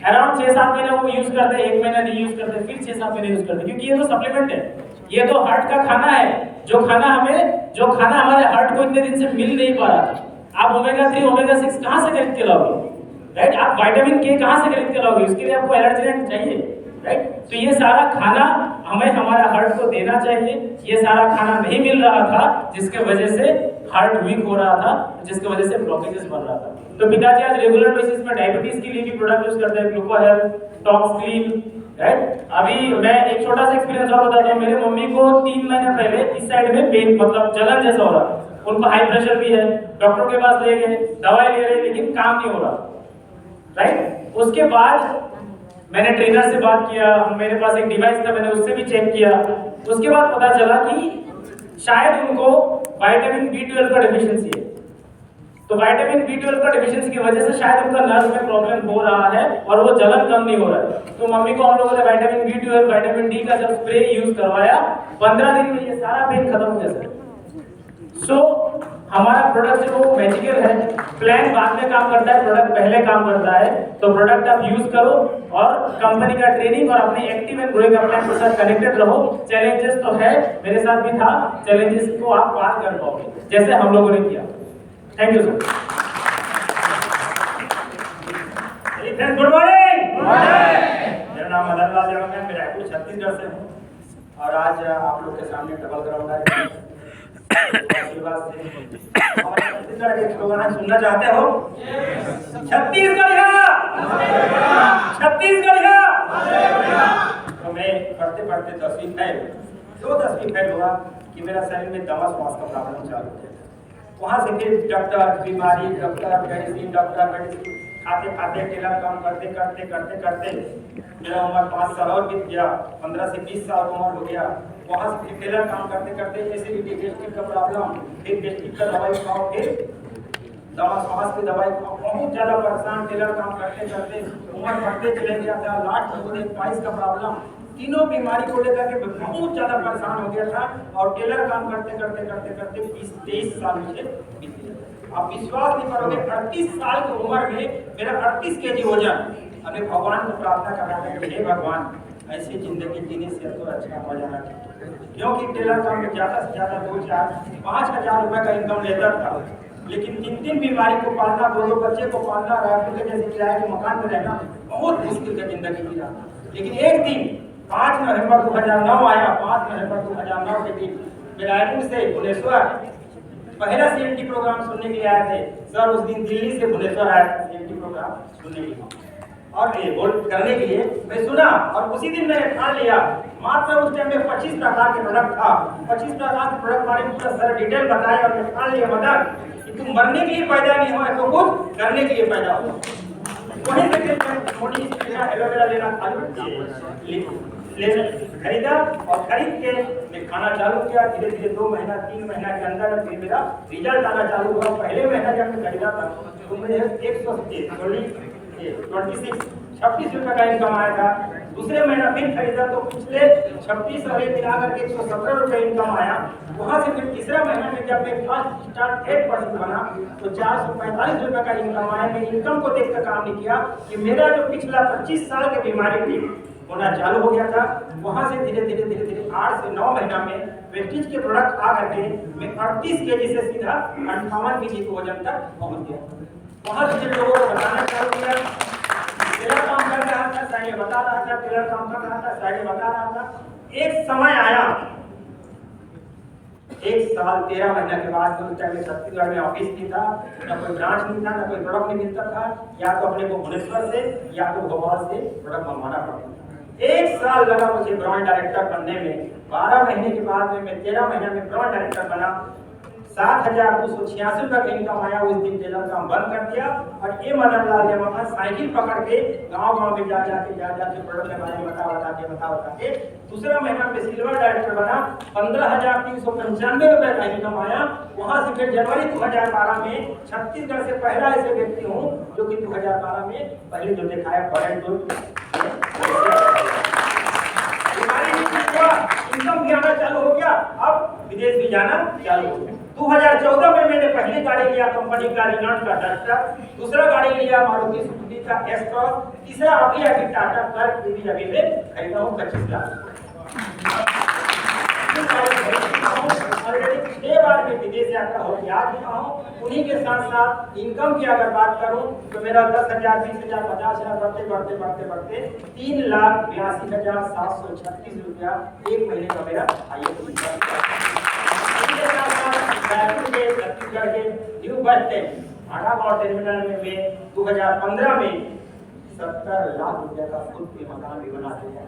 अराउंड 6-7 महीने वो यूज करते, 1 महीना नहीं यूज करते, फिर 6-7 महीने यूज करते, क्योंकि ये तो सप्लीमेंट है, ये तो हार्ट का खाना है, जो खाना हमारे हार्ट को इतने दिन से मिल नहीं पा रहा था। आप ओमेगा-3 ओमेगा-6 कहां से खरीद के लाओगे, राइट? आप विटामिन के कहां से खरीद के लाओगे, उसके लिए आपको एलर्जी चाहिए, राइट? तो ये सारा खाना हमें हमारा हार्ट को देना चाहिए। ये सारा खाना नहीं मिल रहा था जिसके वजह से हार्ट वीक हो रहा था, जिसकी वजह से ब्लॉकेजेस बन रहा था। तो पिताजी आज रेगुलर बेसिस में डायबिटीज के लिए भी प्रोडक्ट यूज करते हैं, ग्लूकोहेल्थ, टॉक्स क्लीन, राइट? अभी मैं एक छोटा सा एक्सपीरियंस और बताता हूं। मेरे मम्मी को 3 महीने पहले इस साइड में पेन मतलब जलन जैसा हो रहा था, उनको हाई प्रेशर भी है, डॉक्टर के पास ले गए, दवाई ले रहे, लेकिन काम नहीं हो रहा, राइट? उसके बाद मैंने ट्रेनर से बात किया, मेरे पास एक डिवाइस था, मैंने उससे भी चेक किया। उसके बाद पता चला कि शायद उनको विटामिन B12 का डेफिशिएंसी है। तो विटामिन B12 का डेफिशिएंसी की वजह से शायद उनका नर्व में प्रॉब्लम हो रहा है और वो जलन कम नहीं हो रहा है। तो मम्मी को हम लोगों ने विटामिन B12, विटामिन D का जब स्प्रे यूज करवाया, 15 दिन में ये सारा पेन खत्म हो गया सर। हमारा प्रोडक्ट जो वो मैजिकल है, प्लान बाद में काम करता है, प्रोडक्ट पहले काम करता है। तो प्रोडक्ट आप यूज करो और कंपनी का ट्रेनिंग और अपने एक्टिव एंड ग्रोइंग अपलाइन के साथ कनेक्टेड रहो। चैलेंजेस तो है, मेरे साथ भी था, चैलेंजेस को आप पार कर पाओगे जैसे हम लोगों ने किया। Thank you sir. Good morning. मेरा नाम मदन लाल यादव है, मैं रायपुर छत्तीसगढ़ से हूँ और आज आप लोग के सामने डबल ग्राउंड है। छत्तीसगढ़ के स्लोगन सुनना चाहते हो? छत्तीसगढ़िया, छत्तीसगढ़िया। तो मैं पढ़ते पढ़ते 10वीं फेल हुआ कि मेरा शरीर में दमा श्वास का प्रॉब्लम चालू हो गया। वहाँ से फिर डॉक्टर बीमारी, डॉक्टर मेडिसिन, खाते खाते टेलर काम करते करते करते करते मेरा उम्र 5 साल और बीत गया, 15 से 20 साल उम्र हो गया। वहाँ से फिर टेलर काम करते करते एसिडिटी, गैस्ट्रिक का प्रॉब्लम, फिर गैस्ट्रिक का दवाई खाओ, फिर दवा श्वास की दवाई खाओ, बहुत ज़्यादा परेशान। टेलर काम करते करते उम्र बढ़ते चले गया था, लास्ट में मुझे स्पाइस का प्रॉब्लम, तीनों बीमारी को लेकर के बहुत ज़्यादा परेशान हो गया था और टेलर काम करते करते करते करते 20-23 साल मुझे बीत गया। आप विश्वास नहीं करोगे, 38 साल की उम्र में मेरा 38 केजी वजन। अभी भगवान को प्रार्थना कर रहा है कि हे भगवान, ऐसी जिंदगी जीने से तो अच्छा मजा ना, क्योंकि टेलर काम में ज़्यादा से ज़्यादा 2-4-5 हज़ार रुपये का इनकम लेता था। लेकिन 3 बीमारी को पालना, 2 बच्चे को पालना, रायपुर के जैसे किराए के मकान में रहना बहुत मुश्किल का जिंदगी जी रहा। लेकिन एक दिन 5 नवंबर 2009 आया। 5 नवंबर 2009 के दिन मैं रायपुर से भुवनेश्वर पहला CNT प्रोग्राम सुनने के लिए आए थे। सर उस दिन दिल्ली से भुवनेश्वर आए थे CNT प्रोग्राम सुनने के लिए और ये वोट करने के लिए। मैं सुना और उसी दिन मैंने ठान लिया। मात्र उस टाइम में 25 प्रकार के प्रोडक्ट था। 25 प्रकार के प्रोडक्ट बारे में पूरा सर डिटेल बताया और मैं ठान लिया मदर कि तुम मरने के लिए पैदा नहीं हो तो कुछ करने के लिए पैदा हो। वहीं से मोदी जी का एलोवेरा लेना खरीदा और खरीद के मैं खाना चालू किया। धीरे धीरे 2 महीना 3 महीना के अंदर फिर मेरा रिजल्ट आना चालू हुआ। पहले महीना जब मैं खरीदा था तो मुझे 26 रुपए का इनकम आया था। दूसरे महीना फिर खरीदा तो पिछले 26 और 1 मिलाकर के 117 रुपए इनकम आया। वहां से फिर तीसरा महीना में जब मैं फर्स्ट स्टार्ट 8% बना तो 445 रुपए का इनकम आया। मैं इनकम को देखकर काम नहीं किया कि मेरा जो पिछला 25 साल की बीमारी थी होना चालू हो गया था। वहां से धीरे धीरे 8 से 9 महीना में वेस्टीज के प्रोडक्ट आ करके मैं 38 केजी से सीधा 58 केजी के वजन तक पहुंच गया। वहां से लोगों को बताना चालू किया। तेरा काम कर रहा था, साइड बता रहा था, तेरा काम कर रहा था, साइड बता रहा था। एक समय आया 1 साल 13 महीना के बाद उस टाइम में छत्तीसगढ़ में ऑफिस नहीं था, न कोई ब्रांच नहीं था, न कोई प्रोडक्ट नहीं मिलता था। या तो अपने को भुवनेश्वर से या तो भोपाल से प्रोडक्ट मंगवाना पड़ता था। 1 साल लगा मुझे ब्रांड डायरेक्टर बनने में। 12 महीने के बाद में मैं 13 महीने में ब्रांड डायरेक्टर बना। 7,286 रुपए का इनकम आया। उस दिन टेलर काम बंद कर दिया और ये मदन लाल जमा साइकिल पकड़ के गांव में जा जाके प्रोडक्ट के बारे में बता के दूसरा महीना में सिल्वर डायरेक्टर बना। 15,395 रुपए का इनकम आया। वहां से फिर जनवरी 2012 में छत्तीसगढ़ से पहला ऐसे व्यक्ति हूँ जो कि 2012 में पहले जो दिखाया इनकम भी आना चालू हो गया। अब विदेश भी जाना चालू हो गया। 2014 में मैंने पहली गाड़ी लिया कंपनी का रिनॉल्ट का डस्टर, दूसरा गाड़ी लिया मारुति सुजुकी का एस-क्रॉस, तीसरा अभी टाटा क्लर्क अभी में खरीदा हूँ 25 लाख। ऑलरेडी 6 बार मैं विदेश यात्रा हो गया हूँ। उन्हीं के साथ साथ इनकम की अगर बात करूँ तो मेरा 10,000, 20,000, 50,000 बढ़ते 3,82,736 रुपया एक महीने का मेरा हाईएस्ट इनकम। छत्तीसगढ़ के न्यू बस स्टैंड आठागांव टर्मिनल में मैं 2015 में 70 लाख रुपए का खुद के मकान भी बना दिया।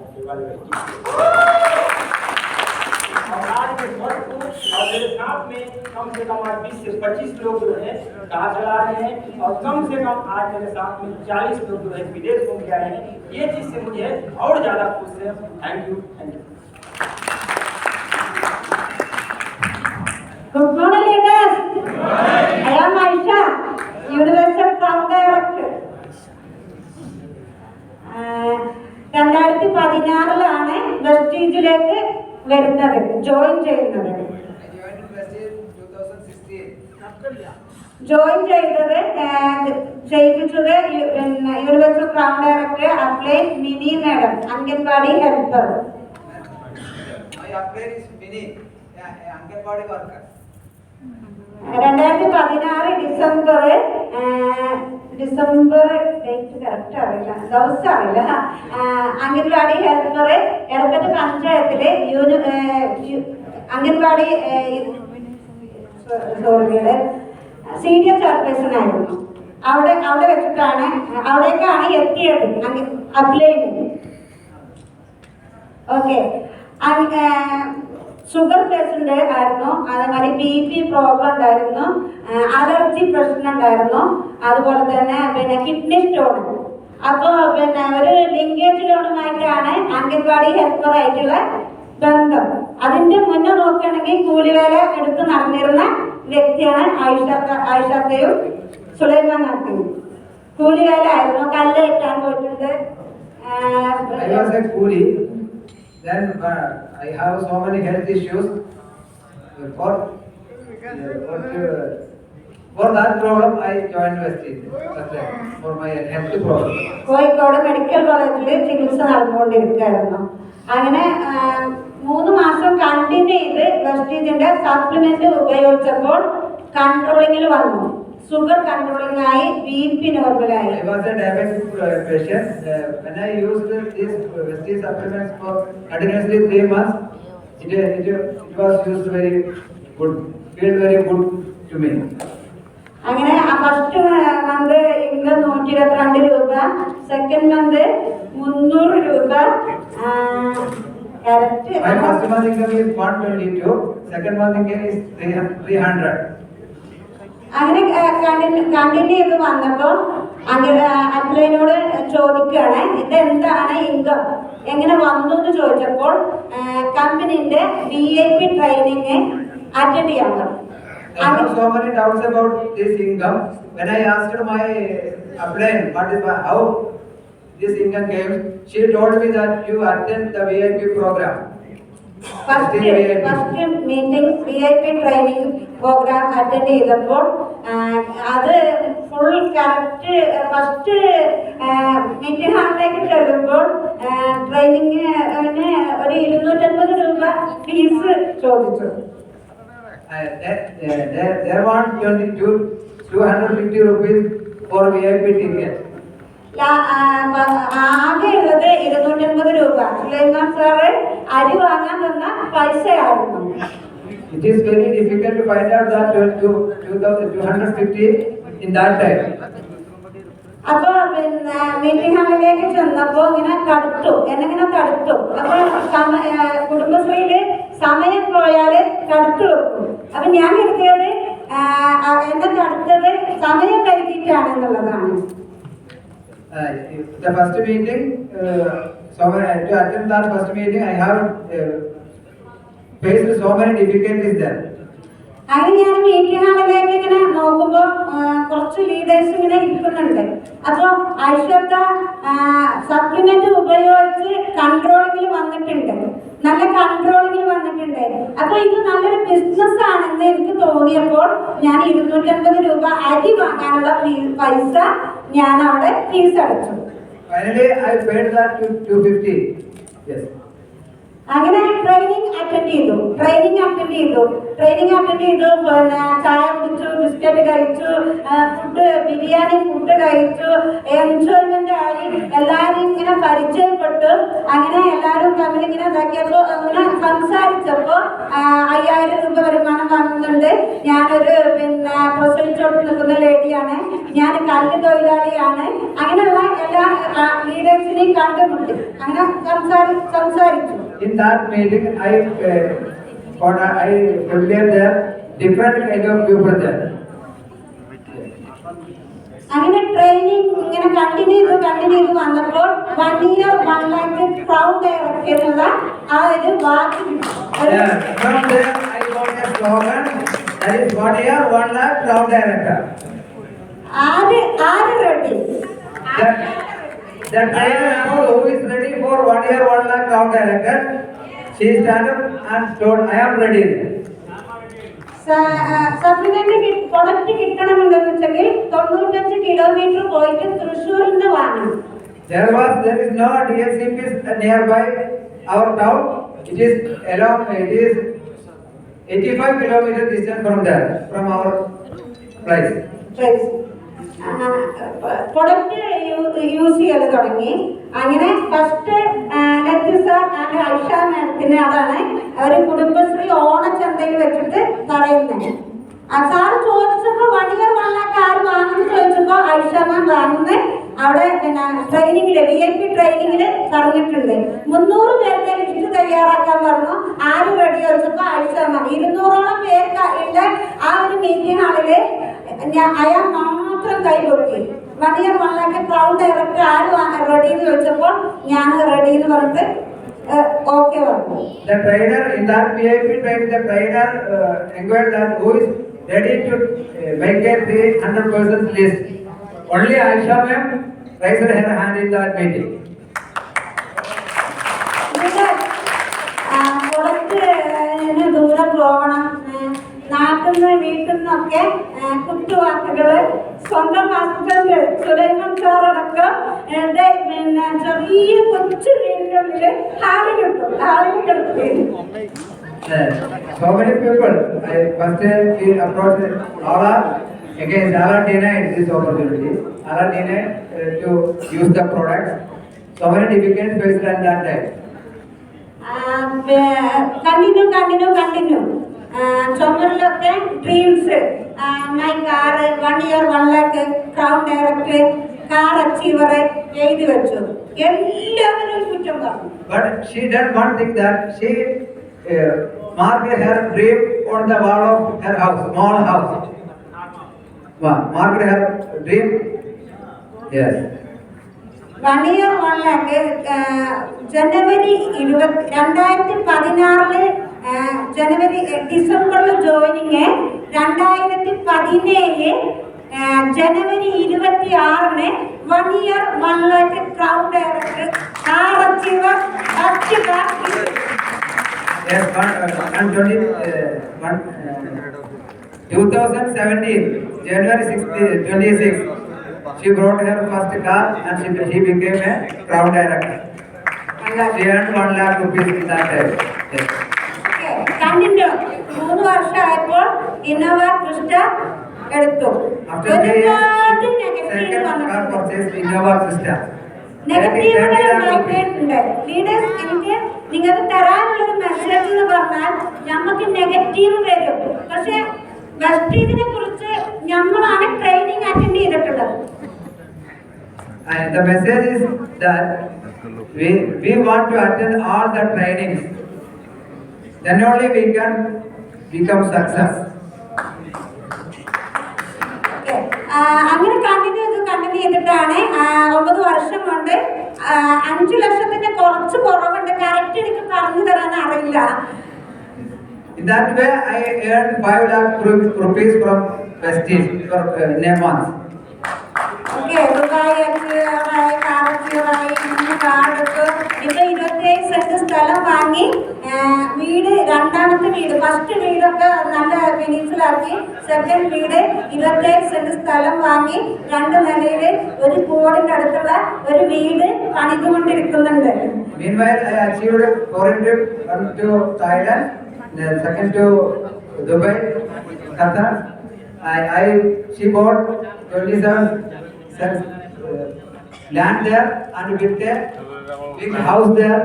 और आज के वक्त और मेरे साथ में कम से कम 20 से 25 लोग जो है कार चला रहे हैं और कम से कम आज मेरे साथ में 40 लोग जो है विदेश घूम के आए हैं। ये चीज से मुझे और ज्यादा खुश है। Thank you. Good morning, leaders. I am Aisha, Universal Crown Director. 2016 വെസ്റ്റീജിലേക്ക് വരുന്നത്, ജോയിൻ ചെയ്യുന്നത്. ജോയിൻ ചെയ്തത് ചെയ്യിപ്പിച്ചത് യൂണിവേഴ്സൽ ക്രൗൺ ഡയറക്ടർ അപ്ലൈ Mini madam, anganwadi helper. Anganwadi worker 2016 December date correct അറിയില്ല, ദിവസം അറിയില്ല. അംഗൻവാടി ഹെൽപ്പർ എടപ്പറ്റ പഞ്ചായത്തിലെ അംഗൻവാടി സീനിയർ ചെയർപേഴ്സൺ ആയിരുന്നു. അവിടെ വെച്ചിട്ടാണ് അവിടേക്കാണ് എത്തിയത് അപ്ലൈ. ഓക്കെ, ഷുഗർ പേഷ്യൻ്റ് ആയിരുന്നു, അതേമാതിരി BP പ്രോബ്ലം ഉണ്ടായിരുന്നു, അലർജി പ്രശ്നം ഉണ്ടായിരുന്നു, അതുപോലെ തന്നെ കിഡ്നി സ്റ്റോൺ. അപ്പോൾ ഒരു ലിങ്കേജ് ലോണുമായിട്ടാണ് അംഗൻവാടി ഹെൽപ്പർ ആയിട്ടുള്ള ബന്ധം. അതിന്റെ മുന്നേ നോക്കുകയാണെങ്കിൽ കൂലിവേല എടുത്ത് നടന്നിരുന്ന വ്യക്തിയാണ് ആയിഷാത്തയും സുലൈമാൻ നാട്ടിയും. കൂലിവേല ആയിരുന്നു, കല്ല് കെട്ടാൻ പോയിട്ടുണ്ട്. Then I have so many health issues. For that problem, I joined Vestige for my health problem. Kozhikode medical കോളേജിൽ ചികിത്സ നടന്നുകൊണ്ടിരിക്കുകയായിരുന്നു. അങ്ങനെ 3 മാസം കണ്ടിന്യൂ ചെയ്ത് വെസ്റ്റീജിന്റെ സപ്ലിമെന്റ് ഉപയോഗിച്ചപ്പോൾ കൺട്രോളിങ്ങിൽ വന്നു. ഷുഗർ കൺട്രോളിംഗ് ആയി, BP നോർമലായി. I was a diabetic patient. When I used these Vestige supplements for continuously 3 months, it was used very good, felt very good to me. അങ്ങനെ first month income 122 രൂപ, second month 300 രൂപ. My first month income is 122, second month income is 300. അങ്ങനെ continue ചെയ്ത് വന്നപ്പോൾ അഖിലനോട് ചോദിക്കുകയാണ് ഇതെന്താണ് income, എങ്ങനെ വന്നു എന്ന് ചോദിച്ചപ്പോൾ കമ്പനിന്റെ VIP ട്രെയിനിങ് അറ്റൻഡ് ചെയ്യാൻ പറഞ്ഞു. I have so many doubts about this income. When I asked my upline how this income came, she told me that you attend the VIP program. First meeting VIP training program attend ചെയ്തപ്പോൾ അത് full correct. First meeting ഹാളിലേക്ക് ചെല്ലുമ്പോൾ ട്രെയിനിങ്ങിന് ഒരു 250 രൂപ fees ചോദിച്ചു. There want 250 rupees for VIP ticket. ആകെയുള്ളത് 250 രൂപ. സുലൈമാൻ സാറ് അരി വാങ്ങാൻ തന്ന പൈസയായിരുന്നു. It is very difficult to find out that 250 in that time. അപ്പൊ പിന്നെ മീറ്റിംഗ് ഹാളിലേക്ക് ചെന്നപ്പോ ഇങ്ങനെ തടുത്തു, എന്നെങ്ങനെ തടുത്തു. അപ്പൊ കുടുംബശ്രീയില് സമയം പോയാല് തടുത്തു വെക്കും. അപ്പൊ ഞാൻ കരുതിയത് എന്നെ തടുത്തത് സമയം വൈകിട്ടാണ് എന്നുള്ളതാണ്. The first meeting, to attend that first meeting, I have faced so many difficulties there. അങ്ങനെ ഞാൻ മീറ്റിംഗ് ഹാളിലേക്ക് ഇങ്ങനെ നോക്കുമ്പോ കുറച്ച് ലീഡേഴ്സ് ഇങ്ങനെ ഇരിക്കുന്നുണ്ട്. അപ്പൊ ഐശ്വര്യ സപ്ലിമെന്റ് ഉപയോഗിച്ച് കൺട്രോളിങ്ങിൽ വന്നിട്ടുണ്ട്, നല്ല കൺട്രോളിങ്ങിൽ വന്നിട്ടുണ്ട്. അപ്പൊ ഇത് നല്ലൊരു ബിസിനസ് ആണെന്ന് എനിക്ക് തോന്നിയപ്പോൾ ഞാൻ 250 രൂപ അരി വാങ്ങാനുള്ള പൈസ ഞാൻ അവിടെ ഫീസ് അടച്ചു. Finally, I paid that to 250. Yes. അങ്ങനെ ട്രെയിനിങ് അറ്റൻഡ് ചെയ്തു. പിന്നെ ചായ കുടിച്ചു, ബിസ്ക്കറ്റ് കഴിച്ചു, ബിരിയാണി ഫുഡ് കഴിച്ചു, എൻജോയ്മെന്റ് ആയി. എല്ലാരും ഇങ്ങനെ പരിചയപ്പെട്ടു. അങ്ങനെ എല്ലാവരും തമ്മിൽ ഇങ്ങനെ ഇതാക്കിയപ്പോ അങ്ങനെ സംസാരിച്ചപ്പോ 5000 രൂപ വരുമാനം വാങ്ങുന്നുണ്ട്. ഞാനൊരു പിന്നെ പ്രസവിച്ചോട്ട് നിൽക്കുന്ന ലേഡിയാണ്, ഞാൻ കല്ല് തൊഴിലാളിയാണ്. അങ്ങനെയുള്ള എല്ലാ ലീഡേഴ്സിനെയും കണ്ടുമുട്ടി. അങ്ങനെ സംസാരിച്ചു. In that meeting, I familiar there different kind of people there. അങ്ങനെ ട്രെയിനിങ് ഇങ്ങനെ കണ്ടിന്യൂ ചെയ്ത് വന്നപ്പോൾ 1 year 1 lakh ക്രൗൺ ഡയറക്റ്റ് എന്നുള്ള ആ ഒരു വാക്ക്. From there, I got a slogan that is 1 year 1 lakh crown director. ആര് ready? The trainer who is ready for 1 year 1 lakh crown director, she stand up and told, I am ready. Supplement product കിട്ടണമെന്ന് വെച്ചെങ്കിൽ 95 kilometre പോയിട്ട് തൃശ്ശൂരിൽ നിന്ന് വാങ്ങണം. There is no DLCPs nearby our town. It is 85 kilometers distance from there, from our place. Product use ചെയ്ത് തുടങ്ങി. അങ്ങനെ first ലത്തി sir and Aisha മാഡത്തിന് അതാണ് ഒരു കുടുംബശ്രീ ഓണച്ചന്തയിൽ വെച്ചിട്ട് പറയുന്നത്. സാറ് ചോദിച്ചപ്പോ 1 year 1 lakh ആര് വാങ്ങുന്നു ചോദിച്ചപ്പോ ഐഷ മാം വാങ്ങുന്നത് അവിടെ പിന്നെ ട്രെയിനിങ്ങില് VIP ട്രെയിനിങ്ങില് പറഞ്ഞിട്ടുണ്ട്. 300 പേരുടെ ലിസ്റ്റ് തയ്യാറാക്കാൻ പറഞ്ഞു. ആര് റെഡി ചോദിച്ചപ്പോ ഐഷ മാം. 200ഓളം പേരുടെ ആ ഒരു മീറ്റിംഗ് ഹാളില് അയാൾ മാത്രം കൈകൊടുക്കി. 1 year 1 lakh ക്രൗൺ ഡയറക്ടർ ആര് റെഡി എന്ന് ചോദിച്ചപ്പോൾ ഞാൻ റെഡി എന്ന് പറഞ്ഞിട്ട് ഓക്കെ പറഞ്ഞു. The trainer in that VIP training, the trainer inquired that who is ready to make a 300% list. Only Aisha ma'am raised her hand in that meeting. പുറത്ത് ദൂരം പോകണം, നാട്ടിൽ നിന്ന് വീട്ടിൽ നിന്നൊക്കെ കുത്തുവാക്കുകള് സ്വന്തം ഹസ്ബൻഡ് സുലൈമാൻ സാറടക്കം എന്റെ പിന്നെ ചെറിയ കൊച്ചു വീടുകളില് ഹാളിൽ കിട്ടും. So many people, first we approached Allah, again Allah denied this opportunity. Allah denied to use the product. So many difficulties faced at that time. Continue. ചുമരിലൊക്കെ dreams my car 1 year 1 lakh crown director car achiever എഴുതി വെച്ചു. എല്ലാവരും കുറ്റം പറഞ്ഞു. But she did one thing, that she marked her dream on the wall of her house, small house. Marked her dream. Yes. 1 year 1 lakh ജനുവരി 2016 ജനുവരി ഡിസംബറിൽ joining 2017 January 26 1 year 1 lakh crown director car achiever first class. Yes, 2017 January 26, she brought her first car and she became a crown director. She earned 1 lakh rupees in that time. Yes. Continue 3 വർഷമായപ്പോൾ Innova Crysta എടുത്തു. After 3 years, second car purchase Innova Crysta. Leaders എനിക്ക് നിങ്ങൾക്ക് തരാനുള്ളൊരു message എന്ന് പറഞ്ഞാൽ നമുക്ക് negative വരും. പക്ഷെ വെസ്റ്റീജിനെ കുറിച്ച് നമ്മളാണ് ട്രെയിനിങ് അറ്റൻഡ് ചെയ്തിട്ടുള്ളത്. And the message is that we want to attend all the trainings. Then only we can become success. അങ്ങനെ കണ്ടിന്യൂ ചെയ്തിട്ടാണ് 9 വർഷം കൊണ്ട് 5 ലക്ഷത്തിന്റെ കുറച്ച് കുറവുണ്ട്. കറക്റ്റ് എനിക്ക് പറഞ്ഞു തരാൻ അറിയില്ല. In that way, I earned 5 lakh rupees from Prestige for 9 months. Okay, Dubai അച്ചീവറായി, കാർ അച്ചീവറായി, കാർഡൊക്കെ ഇപ്പൊ 27 സെന്റ് സ്ഥലം വാങ്ങി വീട്, രണ്ടാമത്തെ വീട്, ഫസ്റ്റ് വീടൊക്കെ നല്ല ഫിനിഷിലാക്കി. സെക്കൻഡ് വീട് 27 സെന്റ് സ്ഥലം വാങ്ങി 2 നിലയില് ഒരു ബോർഡിന്റെ അടുത്തുള്ള ഒരു വീട് പണിതുകൊണ്ടിരിക്കുന്നുണ്ട്. Meanwhile, I achieved foreign trip, one to Thailand, then second to Dubai, Qatar. She bought 27 cents land there and built a big house there,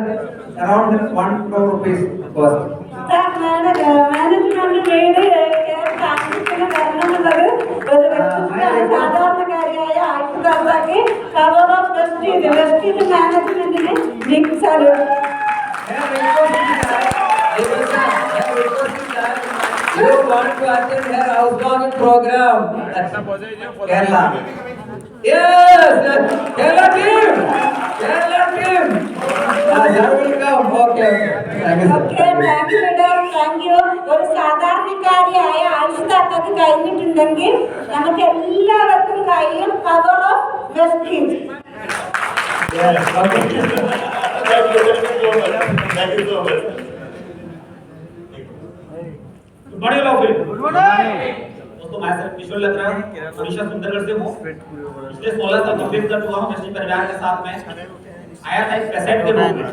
around 1 crore rupees cost. Management വീട് താമസത്തിന് വരണമെന്നുള്ളത് ഒരു വ്യക്തിത്വമാണ്. സാധാരണക്കാരിയായ ആയിരത്തി കവർ ഓഫ് വെസ്റ്റീജ് മാനേജ്മെന്റിന് big salute. You want to attend her housewarming program? Kerala. Yes, Kerala team. That will come. Okay. Thank you, sir. Thank you. ഒരു സാധാരണക്കാരിയായ ആയിഷത്താക്ക് കഴിഞ്ഞിട്ടുണ്ടെങ്കിൽ നമുക്ക് എല്ലാവർക്കും കഴിയും. Power of Vestige. Yes. Okay. Thank you so much. Good morning, all of you. Good morning. दोस्तों, मैं sir किशोर लग रहा हूँ, ओडिशा सुंदरगढ़ से हूँ। पिछले 16 साल तक कर चुका हूँ वेस्टी परिवार के साथ में। आया था एक पेशेंट के रूप में।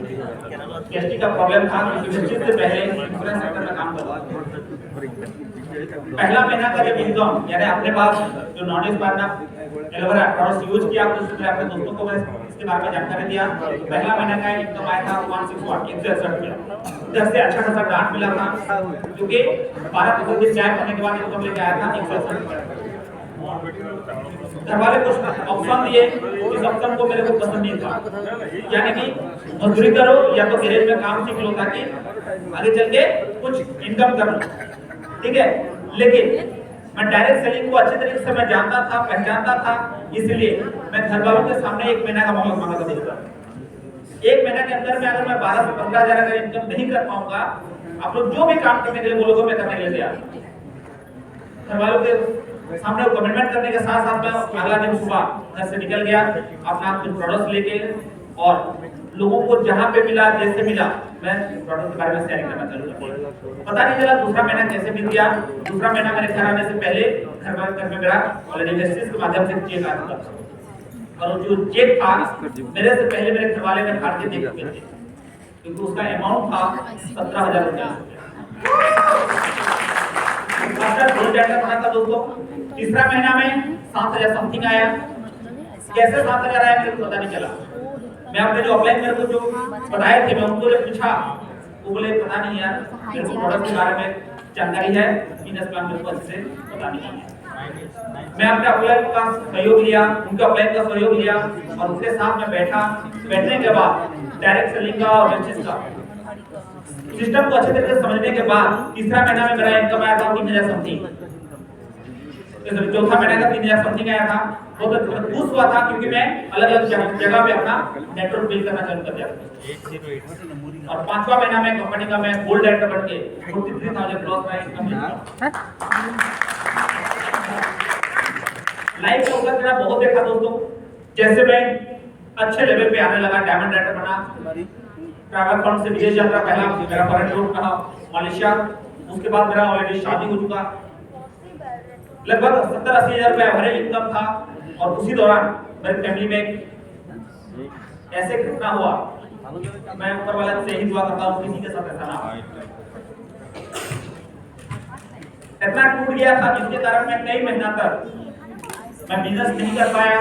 वेस्टी का प्रॉब्लम था क्योंकि वेस्टी से पहले इंश्योरेंस सेक्टर में काम कर रहा था। पहला महीना का जब इनकम यानी अपने पास जो non expire aloe vera product use किया तो उसमें अपने दोस्तों को मैं इसके बारे में जानकारी दिया। पहला महीना का इनकम आया था 161 रुपया। 10 से अच्छा खासा ग्रांट मिला था क्योंकि 12% की चाय करने के बाद इनकम लेके आया था 160 रुपया। घर वाले कुछ ऑप्शन दिए, इस ऑप्शन को मेरे को पसंद नहीं था, यानी कि मजदूरी करो या तो गैरेज में काम सीख लो ताकि आगे चल के कुछ इनकम कर लो, ठीक है। लेकिन मैं डायरेक्ट सेलिंग को अच्छे तरीके से मैं जानता था, पहचानता था, इसलिए मैं घर वालों के सामने 1 महीना का मोहलत मांगा था। 1 महीना के अंदर में अगर मैं 12 से 15 हजार अगर इनकम नहीं कर पाऊंगा, आप लोग जो भी काम करने के लिए बोलोगे मैं करने के लिए तैयार। घर वालों के सामने कमिटमेंट करने के साथ साथ मैं अगला दिन सुबह घर से निकल गया अपना कुछ प्रोडक्ट्स लेके, और लोगों को जहां पे मिला जैसे मिला मैं प्रोडक्ट के बारे में शेयर करना चालू किया। पता नहीं चला दूसरा महीना कैसे बीत गया। दूसरा महीना मेरे घर आने से पहले घर में मेरा ऑलरेडी वेस्टीज के माध्यम से चेक आ चुका था, और जो चेक था मेरे से पहले मेरे घर वाले ने फाड़ के देख चुके थे क्योंकि उसका अमाउंट था 17,000 रुपया। आफ्टर गोल्ड डाटा बना था दोस्तों, तीसरा महीना में 7,000 समथिंग आया। कैसे 7,000 आया मेरे को पता नहीं चला। मैं अपने जो अपलाइन मेरे को जो बताए थे, मैं उनको जब पूछा, वो बोले पता नहीं यार, मेरे को प्रोडक्ट के बारे में जानकारी है, बिजनेस प्लान मेरे को अच्छे से पता नहीं है। मैं अपने अपलाइन का सहयोग लिया, उनके अपलाइन का सहयोग लिया और उनके साथ में बैठा। बैठने के बाद डायरेक्ट सेलिंग का और वेस्टेज का सिस्टम को अच्छे तरीके से समझने के बाद तीसरा महीना में मेरा इनकम आया था 3,000 समथिंग। चौथा महीने का 3,000 समथिंग आया था। बहुत खुश हुआ था क्योंकि मैं अलग-अलग जगह पे अपना नेटवर्क बिल्ड करना चालू कर दिया। और पांचवा महीना में कंपनी का मैं गोल्ड डायरेक्टर बन के 43,000 क्रॉस का इनकम मिला। लाइफ का उतर चढ़ाव बहुत देखा दोस्तों। जैसे मैं अच्छे लेवल पे आने लगा, डायमंड डायरेक्टर बना, ट्रैवल फंड से विदेश यात्रा, पहला मेरा फॉरेन टूर रहा मलेशिया। उसके बाद मेरा ऑलरेडी शादी हो चुका, लगभग 70-80 हजार रुपए एवरेज इनकम था। और उसी दौरान मेरी फैमिली में ऐसे घटना हुआ, मैं ऊपर वाले से ही दुआ करता हूँ किसी के साथ ऐसा ना हो। इतना टूट गया था जिसके कारण मैं कई महीना तक मैं बिजनेस नहीं कर पाया।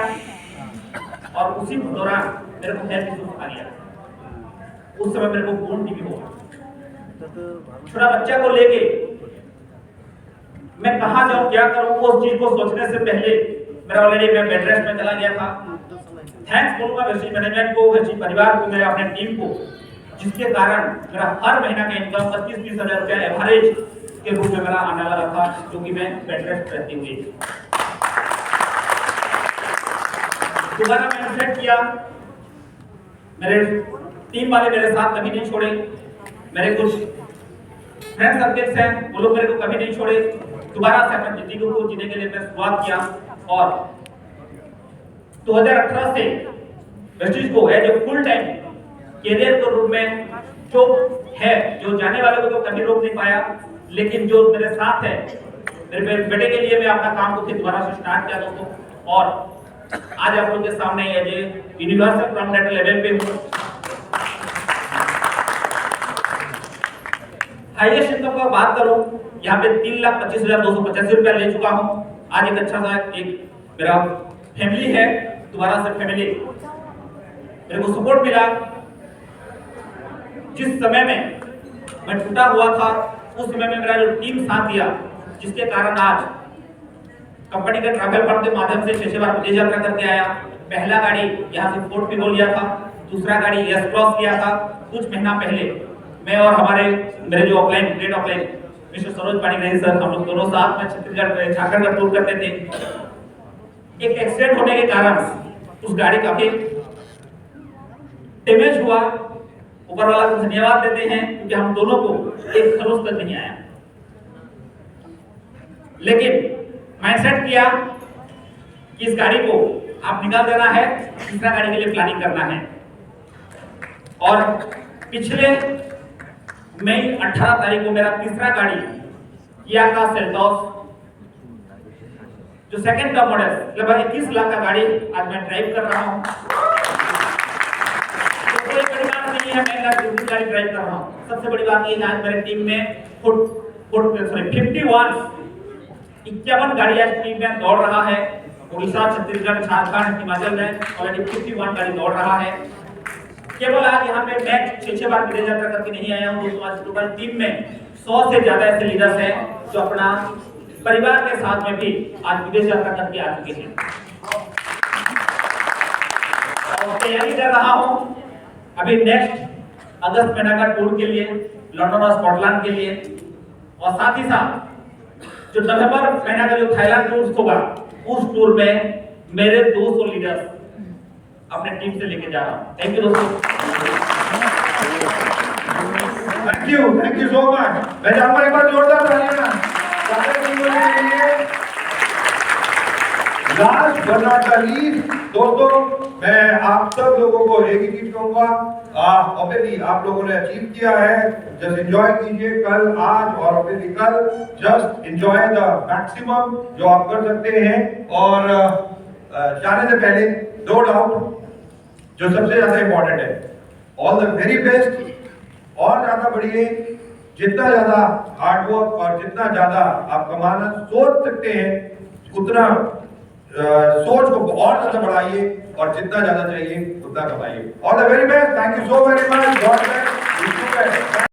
और उसी दौरान मेरे को हेल्थ इश्यूज आ गया। उस समय मेरे को बोन टीबी हुआ। छोटा बच्चा को लेके मैं कहां जाऊं, क्या करूं, उस चीज को सोचने से पहले मेरा ऑलरेडी मैं बेड रेस्ट में चला गया था। थैंक्स बोलूंगा वेस्टेज मैनेजमेंट को, वेस्टेज परिवार को, मेरे अपने टीम को, जिसके कारण मेरा हर महीना का इनकम 25-30 हजार रुपया एवरेज के रूप में मेरा आने लगा था, क्योंकि मैं बेड रेस्ट रहती हुई। दोबारा मैंने सेट किया, मेरे टीम वाले मेरे साथ कभी नहीं छोड़े। मेरे कुछ फ्रेंड सर्कल्स हैं, वो लोग मेरे को कभी नहीं छोड़े। दोबारा से अपनी जिंदगी को जीने के लिए मैं शुरुआत किया और 2018 से वेस्टेज को as a full time career के रूप में जो है, जो जाने वाले को तो कभी रोक नहीं पाया, लेकिन जो मेरे साथ है, मेरे बेटे के लिए मैं अपना काम को फिर दोबारा से स्टार्ट किया दोस्तों। और आज आप लोगों के सामने as a universal from data level पे हूँ। हाईएस्ट इनकम का बात करूं, यहाँ पे 3,25,285 रुपया ले चुका हूं। आज एक अच्छा सा एक मेरा फैमिली है, दोबारा से फैमिली मेरे को सपोर्ट मिला। जिस समय में मैं टूटा हुआ था, उस समय में मेरा जो टीम साथ दिया, जिसके कारण आज कंपनी के ट्रैवल फंड के माध्यम से 6 बार विदेश यात्रा करके आया। पहला गाड़ी यहाँ से फोर्ट पिको लिया था, दूसरा गाड़ी यस क्रॉस किया था। कुछ महीना पहले मैं और मेरे जो offline great offline mister Saroj Panigrahi sir, हम लोग दोनों साथ में छत्तीसगढ़ झारखंड का टूर करते थे। एक एक्सीडेंट होने के कारण उस गाड़ी काफी डैमेज हुआ। ऊपर वाला को धन्यवाद देते हैं क्योंकि हम दोनों को एक खरोच तक नहीं आया, लेकिन माइंडसेट किया कि इस गाड़ी को आप निकाल देना है, तीसरा गाड़ी के लिए प्लानिंग करना है। और पिछले मई 18 तारीख को मेरा तीसरा गाड़ी किया का सेल्टॉस, जो सेकंड का मॉडल, लगभग 21 लाख का गाड़ी आज मैं ड्राइव कर रहा हूं। तो कोई बड़ी बात नहीं है, मैं गाड़ी ड्राइव कर रहा हूं। सबसे बड़ी बात ये है आज मेरे टीम में 51 गाड़ी आज टीम में दौड़ रहा है। उड़ीसा, छत्तीसगढ़, झारखंड, हिमाचल में ऑलरेडी 51 गाड़ी दौड़ रहा है। केवल आज यहाँ पे मैं 6 बार विदेश यात्रा करके नहीं आया हूँ दोस्तों। आज टोटल टीम में 100 से ज्यादा ऐसे लीडर्स हैं जो अपना परिवार के साथ में भी आज विदेश यात्रा करके आ चुके हैं। और तैयारी कर रहा हूँ अभी नेक्स्ट अगस्त महीना का टूर के लिए, लंदन और स्कॉटलैंड के लिए। और साथ ही साथ जो नवंबर महीना का जो थाईलैंड टूर होगा, उस टूर में मेरे 200 लीडर्स अपने टीम से लेके जा रहा हूं। थैंक यू दोस्तों। Thank you so much. मैं चाहूंगा एक बार जोरदार तालियां last but not the least. दोस्तों, मैं आप सब लोगों को एक ही चीज कहूंगा, ऑब्वियसली आप लोगों ने अचीव किया है, जस्ट एंजॉय कीजिए कल, आज और ऑब्वियसली कल। जस्ट एंजॉय द मैक्सिमम जो आप कर सकते हैं। और जाने से पहले नो डाउट जो सबसे ज्यादा इंपॉर्टेंट है, ऑल द वेरी बेस्ट। और ज्यादा बढ़िए, जितना ज्यादा हार्डवर्क और जितना ज्यादा आप कमाना सोच सकते हैं, उतना सोच को और ज्यादा बढ़ाइए और जितना ज्यादा चाहिए उतना कमाइए। All the very best, thank you so very much, God bless.